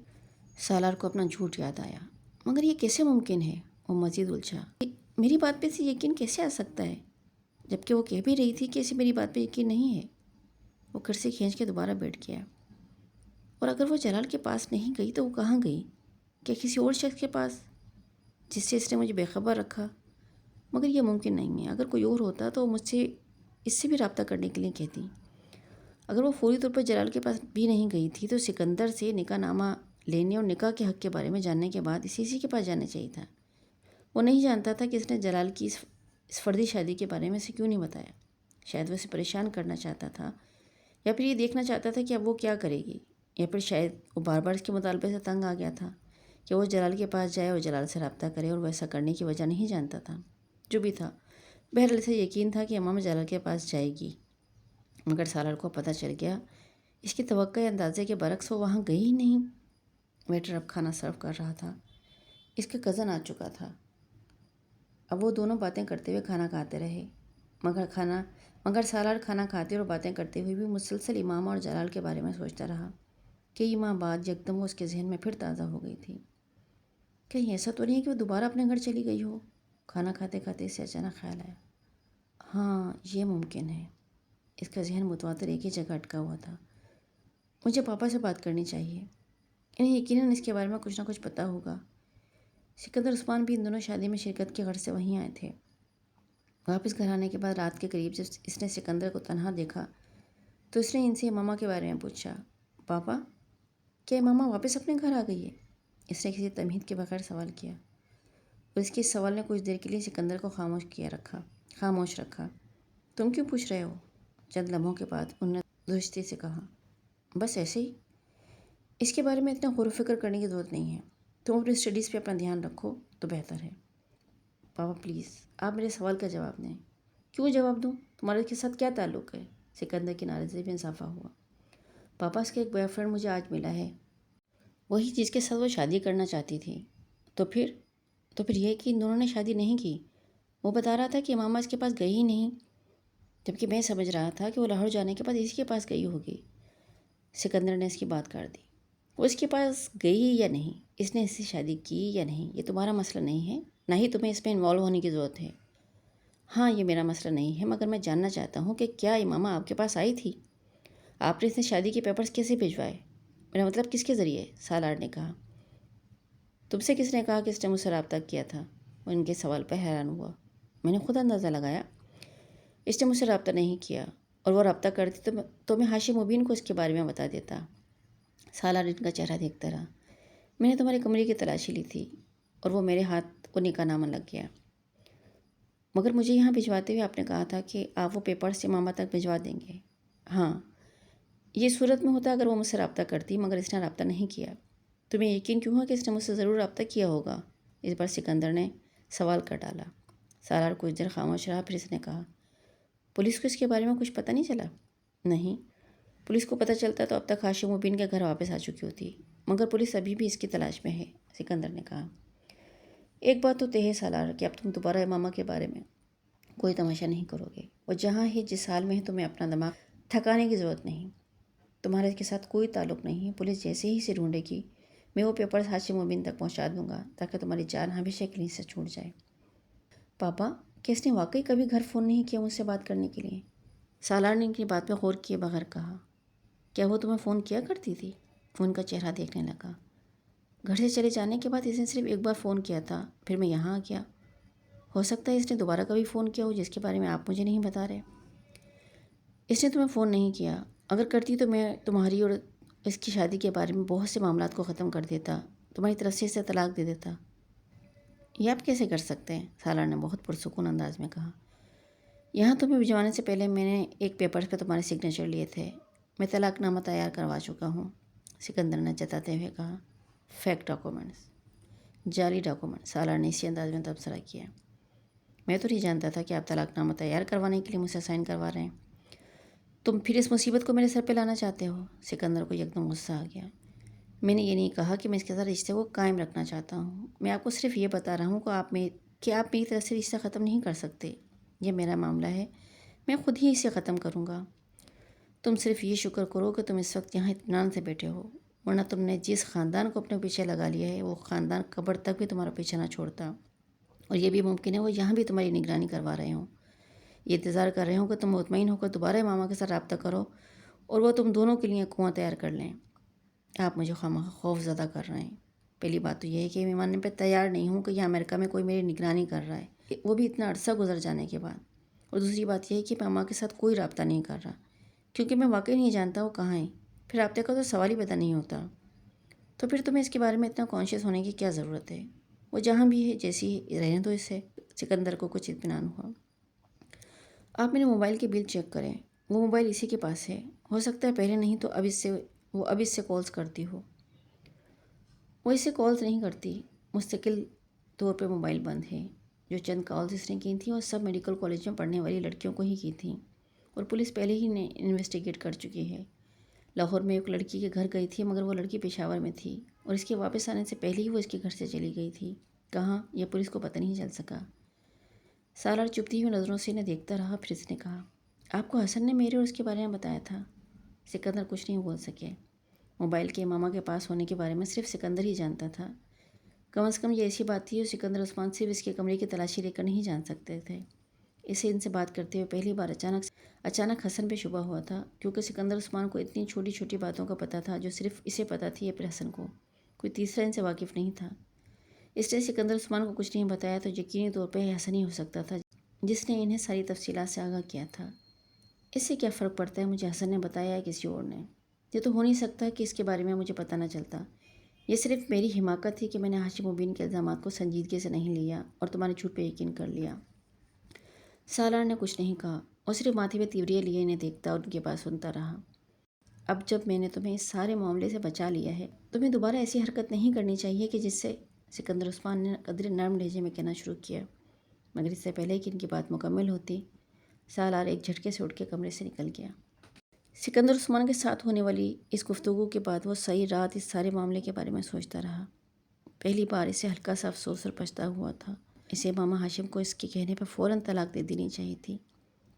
سالار کو اپنا جھوٹ یاد آیا۔ مگر یہ کیسے ممکن ہے؟ وہ مزید الجھا۔ میری بات پہ سے یقین کیسے آ سکتا ہے جبکہ وہ کہہ بھی رہی تھی کہ اسے میری بات پہ یقین نہیں ہے۔ وہ کرسی کھینچ کے دوبارہ بیٹھ گیا۔ اور اگر وہ جلال کے پاس نہیں گئی تو وہ کہاں گئی؟ کیا کسی اور شخص کے پاس جس سے اس نے مجھے بے خبر رکھا؟ مگر یہ ممکن نہیں ہے۔ اگر کوئی اور ہوتا تو وہ مجھ سے اس سے بھی رابطہ کرنے کے لیے کہتی۔ اگر وہ فوری طور پر جلال کے پاس بھی نہیں گئی تھی تو سکندر سے نکاح نامہ لینے اور نکاح کے حق کے بارے میں جاننے کے بعد اسی کے پاس جانا چاہیے تھا۔ وہ نہیں جانتا تھا کہ اس نے جلال کی اس فردی شادی کے بارے میں اسے کیوں نہیں بتایا۔ شاید وہ اسے پریشان کرنا چاہتا تھا، یا پھر یہ دیکھنا چاہتا تھا کہ اب وہ کیا کرے گی، یا پھر شاید وہ بار بار اس کے مطالبے سے تنگ آ گیا تھا کہ وہ جلال کے پاس جائے اور جلال سے رابطہ کرے، اور وہ ایسا کرنے کی وجہ نہیں جانتا تھا۔ جو بھی تھا، بہرحال اسے یقین تھا کہ امام جلال کے پاس جائے گی۔ مگر سالار کو پتہ چل گیا اس کی توقع اندازے کے برعکس وہ وہاں گئی ہی نہیں۔ ویٹر اب کھانا سرو کر رہا تھا۔ اس کا کزن آ چکا تھا۔ اب وہ دونوں باتیں کرتے ہوئے کھانا کھاتے رہے، مگر سالار کھانا کھاتے اور باتیں کرتے ہوئے بھی مسلسل امام اور جلال کے بارے میں سوچتا رہا۔ کئی ماہ بعد یکدم وہ اس کے ذہن میں پھر تازہ ہو گئی تھی۔ کہیں ایسا تو نہیں کہ وہ دوبارہ اپنے گھر چلی گئی ہو؟ کھانا کھاتے کھاتے اسے اچانک خیال آیا۔ ہاں، یہ ممکن ہے۔ اس کا ذہن متواتر ایک ہی جگہ اٹکا ہوا تھا۔ مجھے پاپا سے بات کرنی چاہیے، انہیں یقیناً اس کے بارے میں کچھ نہ کچھ پتہ ہوگا۔ سکندر عثمان بھی ان دونوں شادی میں شرکت کے غرض سے وہیں آئے تھے۔ واپس گھر آنے کے بعد رات کے قریب جب اس نے سکندر کو تنہا دیکھا تو اس نے ان سے امامہ کے بارے میں پوچھا۔ پاپا، کیا امامہ واپس اپنے گھر آ گئی ہے؟ اس نے کسی تمہید کے بغیر سوال کیا، اور اس کے اس سوال نے کچھ دیر کے لیے سکندر کو خاموش رکھا۔ تم کیوں پوچھ رہے ہو؟ چند لمحوں کے بعد انہوں نے درستی سے کہا، بس ایسے ہی۔ اس کے بارے میں اتنا غور و فکر کرنے کی ضرورت نہیں ہے۔ تم اپنی اسٹڈیز پہ اپنا دھیان رکھو تو بہتر ہے۔ پاپا پلیز، آپ میرے سوال کا جواب دیں۔ کیوں جواب دوں؟ تمہارے کے ساتھ کیا تعلق ہے؟ سکندر کی ناراضگی میں اضافہ ہوا۔ پاپا، اس کا ایک بوائے فرینڈ مجھے آج ملا ہے، وہی جس کے ساتھ وہ شادی کرنا چاہتی تھی۔ تو پھر یہ کہ ان دونوں نے شادی نہیں کی۔ وہ بتا رہا تھا کہ امامہ اس کے پاس گئی ہی نہیں، جبکہ میں سمجھ رہا تھا کہ وہ لاہور جانے کے بعد اسی کے پاس گئی ہوگی۔ سکندر نے اس کی بات کاٹ دی۔ وہ اس کے پاس گئی یا نہیں، اس نے اس سے شادی کی یا نہیں، یہ تمہارا مسئلہ نہیں ہے، نہ ہی تمہیں اس میں انوالو ہونے کی ضرورت ہے۔ ہاں، یہ میرا مسئلہ نہیں ہے، مگر میں جاننا چاہتا ہوں کہ کیا امامہ آپ کے پاس آئی تھی؟ آپ نے اس نے شادی کے پیپرز کیسے بھجوائے؟ میرا مطلب کس کے ذریعے؟ سالار نے کہا۔ تم سے کس نے کہا کہ اس نے مجھ سے رابطہ کیا تھا؟ وہ ان کے سوال پہ حیران ہوا۔ میں نے خود اندازہ لگایا۔ اس نے مجھ سے رابطہ نہیں کیا، اور وہ رابطہ کرتی تو میں ہاشم مبین کو اس کے بارے میں بتا دیتا۔ سالار ان کا چہرہ دیکھتا رہا۔ میں نے تمہارے کمرے کی تلاشی لی تھی، اور وہ میرے ہاتھ وہ نکاح نامہ لگ گیا۔ مگر مجھے یہاں بھجواتے ہوئے آپ نے کہا تھا کہ آپ وہ پیپرز امامہ تک بھجوا دیں گے۔ ہاں، یہ صورت میں ہوتا اگر وہ مجھ سے رابطہ کرتی، مگر اس نے رابطہ نہیں کیا۔ تمہیں یقین کیوں ہوا کہ اس نے مجھ سے ضرور رابطہ کیا ہوگا؟ اس بار سکندر نے سوال کر ڈالا۔ سالار کچھ دیر خاموش رہا، پھر اس نے کہا، پولیس کو اس کے بارے میں کچھ پتہ نہیں چلا؟ نہیں، پولیس کو پتہ چلتا تو اب تک ہاشم مبین کے گھر واپس آ چکی ہوتی، مگر پولیس ابھی بھی اس کی تلاش میں ہے، سکندر نے کہا۔ ایک بات تو طے ہے سالار کہ اب تم دوبارہ امامہ کے بارے میں کوئی تماشا نہیں کرو گے۔ وہ جہاں ہے، جس حال میں ہے، تمہیں اپنا دماغ تھکانے کی ضرورت نہیں۔ تمہارے اس کے ساتھ کوئی تعلق نہیں ہے۔ پولیس جیسے ہی اسے ڈھونڈے گی، میں وہ پیپرز ہاشم مبین تک پہنچا دوں گا تاکہ تمہاری جان ہمیشہ کے لیے سے چھوٹ جائے۔ پاپا، کیا اس نے واقعی کبھی گھر فون نہیں کیا مجھ سے بات کرنے کے لیے؟ سالار نے ان کی بات میں غور کیے بغیر کہا۔ کیا وہ تمہیں فون کیا کرتی تھی؟ وہ ان کا چہرہ دیکھنے لگا۔ گھر سے چلے جانے کے بعد اس نے صرف ایک بار فون کیا تھا، پھر میں یہاں آ گیا۔ ہو سکتا ہے اس نے دوبارہ کبھی فون کیا ہو جس کے بارے میں آپ مجھے نہیں بتا رہے۔ اس نے تمہیں فون نہیں کیا۔ اگر کرتی تو میں تمہاری اور اس کی شادی کے بارے میں بہت سے معاملات کو ختم کر دیتا، تمہاری طرف سے اسے طلاق دے دیتا۔ یہ آپ کیسے کر سکتے ہیں؟ سالار نے بہت پرسکون انداز میں کہا۔ یہاں تمہیں بھجوانے سے پہلے میں نے ایک پیپر پہ تمہارے سگنیچر لیے تھے۔ میں طلاق نامہ تیار کروا چکا ہوں، سکندر نے جتاتے ہوئے کہا۔ فیک ڈاکومنٹس، جعلی ڈاکومنٹ، سالار نے اسی انداز میں تبصرہ کیا۔ میں تو نہیں جانتا تھا کہ آپ طلاق نامہ تیار کروانے کے لیے مجھ سے سائن کروا رہے ہیں۔ تم پھر اس مصیبت کو میرے سر پہ لانا چاہتے ہو؟ سکندر کو یکدم غصہ آ گیا۔ میں نے یہ نہیں کہا کہ میں اس کے ساتھ رشتے کو قائم رکھنا چاہتا ہوں۔ میں آپ کو صرف یہ بتا رہا ہوں کہ آپ میری طرف سے رشتہ ختم نہیں کر سکتے۔ یہ میرا معاملہ ہے، میں خود ہی اسے ختم کروں گا۔ تم صرف یہ شکر کرو کہ تم اس وقت یہاں اطمینان سے بیٹھے ہو۔ ورنہ تم نے جس خاندان کو اپنے پیچھے لگا لیا ہے وہ خاندان قبر تک بھی تمہارا پیچھے نہ چھوڑتا، اور یہ بھی ممکن ہے وہ یہاں بھی تمہاری نگرانی کروا رہے ہوں، یہ انتظار کر رہے ہوں کہ تم مطمئن ہو کر دوبارہ ماما کے ساتھ رابطہ کرو اور وہ تم دونوں کے لیے کنواں تیار کر لیں۔ آپ مجھے خواہ خوف زدہ کر رہے ہیں۔ پہلی بات تو یہ ہے کہ میں ماننے پہ تیار نہیں ہوں کہ یہ امریکہ میں کوئی میری نگرانی کر رہا ہے، وہ بھی اتنا عرصہ گزر جانے کے بعد۔ اور دوسری بات یہ ہے کہ میں ماما کے ساتھ کوئی رابطہ نہیں کر رہا، کیونکہ میں واقعی نہیں جانتا وہ کہاں ہیں، پھر رابطے کا تو سوال ہی پیدا نہیں ہوتا۔ تو پھر تمہیں اس کے بارے میں اتنا کانشیس ہونے کی کیا ضرورت ہے؟ وہ جہاں بھی ہے جیسی ہی رہنے دو اسے۔ سکندر کو کچھ اطمینان ہوا۔ آپ میرے موبائل کے بل چیک کریں، وہ موبائل اسی کے پاس ہے، ہو سکتا ہے پہلے نہیں تو اب اس سے کالز کرتی ہو۔ وہ اس سے کالز نہیں کرتی، مستقل طور پہ موبائل بند ہے۔ جو چند کالز اس نے کی تھیں وہ سب میڈیکل کالج میں پڑھنے والی لڑکیوں کو ہی کی تھیں، اور پولیس پہلے ہی نے انویسٹیگیٹ کر چکی ہے۔ لاہور میں ایک لڑکی کے گھر گئی تھی، مگر وہ لڑکی پشاور میں تھی، اور اس کے واپس آنے سے پہلے ہی وہ اس کے گھر سے چلی گئی تھی۔ کہاں، یہ پولیس کو پتہ نہیں چل سکا۔ سالار چپتی ہوئی نظروں سے انہیں دیکھتا رہا، پھر اس نے کہا، آپ کو حسن نے میرے اور اس کے بارے میں بتایا تھا؟ سکندر کچھ نہیں بول سکے۔ موبائل کے ماما کے پاس ہونے کے بارے میں صرف سکندر ہی جانتا تھا۔ کم از کم یہ ایسی بات تھی جو سکندر عثمان صرف اس کے کمرے کی تلاشی لے کر نہیں جان سکتے تھے۔ اسے ان سے بات کرتے ہوئے پہلی بار اچانک حسن پہ شبہ ہوا تھا، کیونکہ سکندر عثمان کو اتنی چھوٹی چھوٹی باتوں کا پتہ تھا جو صرف اسے پتہ تھی یا پھر حسن کو، کوئی تیسرا ان سے واقف نہیں تھا۔ اس نے سکندر عثمان کو کچھ نہیں بتایا تو یقینی طور پہ حسن ہی ہو سکتا تھا جس نے انہیں ساری تفصیلات سے آگاہ کیا تھا۔ اس سے کیا فرق پڑتا ہے مجھے حسن نے بتایا یا کسی اور نے؟ یہ تو ہو نہیں سکتا کہ اس کے بارے میں مجھے پتہ نہ چلتا۔ یہ صرف میری حماقت تھی کہ میں نے ہاشم مبین کے الزامات کو سنجیدگی سے نہیں لیا اور تمہارے جھوٹ پہ یقین کر لیا۔ سالار نے کچھ نہیں کہا، اور صرف ماتھے پہ تیوریاں لیے انہیں دیکھتا اور ان کے پاس سنتا رہا۔ اب جب میں نے تمہیں اس سارے معاملے سے بچا لیا ہے، تمہیں دوبارہ ایسی حرکت نہیں کرنی چاہیے کہ جس سے سکندر عثمان نے قدر نرم لہجے میں کہنا شروع کیا، مگر اس سے پہلے کہ ان کی بات مکمل ہوتی، سالار ایک جھٹکے سے اٹھ کے کمرے سے نکل گیا۔ سکندر عثمان کے ساتھ ہونے والی اس گفتگو کے بعد وہ صحیح رات اس سارے معاملے کے بارے میں سوچتا رہا۔ پہلی بار اسے ہلکا سا افسوس اور پچھتاوا ہوا تھا۔ اسے ماما ہاشم کو اس کے کہنے پر فوراً طلاق دے دینی چاہیے تھی،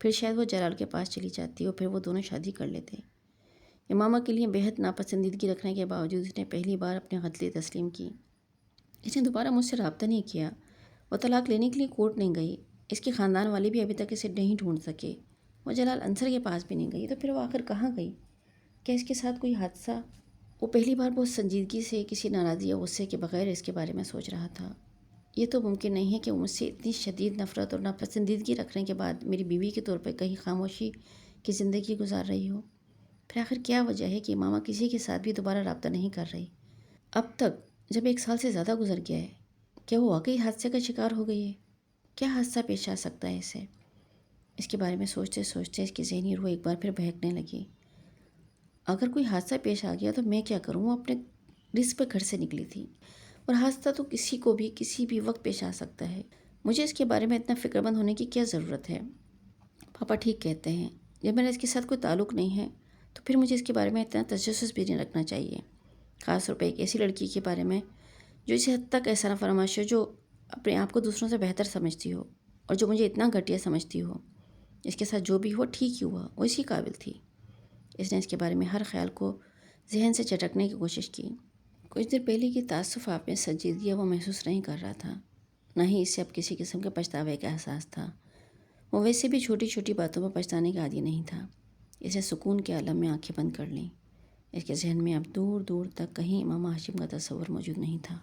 پھر شاید وہ جلال کے پاس چلی جاتی اور پھر وہ دونوں شادی کر لیتے۔ ماما کے لیے بہت ناپسندیدگی رکھنے کے باوجود اس نے پہلی بار اپنی غلطی تسلیم کی۔ اس نے دوبارہ مجھ سے رابطہ نہیں کیا، وہ طلاق لینے کے لیے کورٹ نہیں گئی، اس کے خاندان والے بھی ابھی تک اسے نہیں ڈھونڈ سکے، وہ جلال انصر کے پاس بھی نہیں گئی، تو پھر وہ آخر کہاں گئی؟ کیا اس کے ساتھ کوئی حادثہ؟ وہ پہلی بار بہت سنجیدگی سے کسی ناراضی یا غصے کے بغیر اس کے بارے میں سوچ رہا تھا۔ یہ تو ممکن نہیں ہے کہ وہ مجھ سے اتنی شدید نفرت اور ناپسندیدگی رکھنے کے بعد میری بیوی کے طور پر کہیں خاموشی کی زندگی گزار رہی ہو۔ پھر آخر کیا وجہ ہے کہ ماما کسی کے ساتھ بھی دوبارہ رابطہ نہیں کر رہی؟ اب تک جب 1 سال سے زیادہ گزر گیا ہے، کیا وہ واقعی حادثے کا شکار ہو گئی ہے؟ کیا حادثہ پیش آ سکتا ہے اسے؟ اس کے بارے میں سوچتے سوچتے اس کی ذہنی روح ایک بار پھر بہکنے لگی۔ اگر کوئی حادثہ پیش آ گیا تو میں کیا کروں؟ وہ اپنے رزق پہ گھر سے نکلی تھی، اور حادثہ تو کسی کو بھی کسی بھی وقت پیش آ سکتا ہے۔ مجھے اس کے بارے میں اتنا فکر مند ہونے کی کیا ضرورت ہے؟ پاپا ٹھیک کہتے ہیں، جب میرا اس کے ساتھ کوئی تعلق نہیں ہے تو پھر مجھے اس کے بارے میں اتنا تجسس بھی نہیں رکھنا چاہیے، خاص طور پہ ایک ایسی لڑکی کے بارے میں جو اسی حد تک احسان فراموش ہو، جو اپنے آپ کو دوسروں سے بہتر سمجھتی ہو اور جو مجھے اتنا گھٹیا سمجھتی ہو۔ اس کے ساتھ جو بھی ہوا ٹھیک ہی ہوا، وہ اسی قابل تھی۔ اس نے اس کے بارے میں ہر خیال کو ذہن سے چٹکنے کی کوشش کی۔ کچھ دیر پہلے کی تعصف آپ میں سنجیدگی وہ محسوس نہیں کر رہا تھا، نہ ہی اس سے اب کسی قسم کے پچھتاوے کا احساس تھا۔ وہ ویسے بھی چھوٹی چھوٹی باتوں پر پچھتانے کا عادی نہیں تھا۔ اسے سکون کے عالم میں آنکھیں بند کر لیں۔ اس کے ذہن میں اب دور دور تک کہیں امام ہاشم کا تصور موجود نہیں تھا۔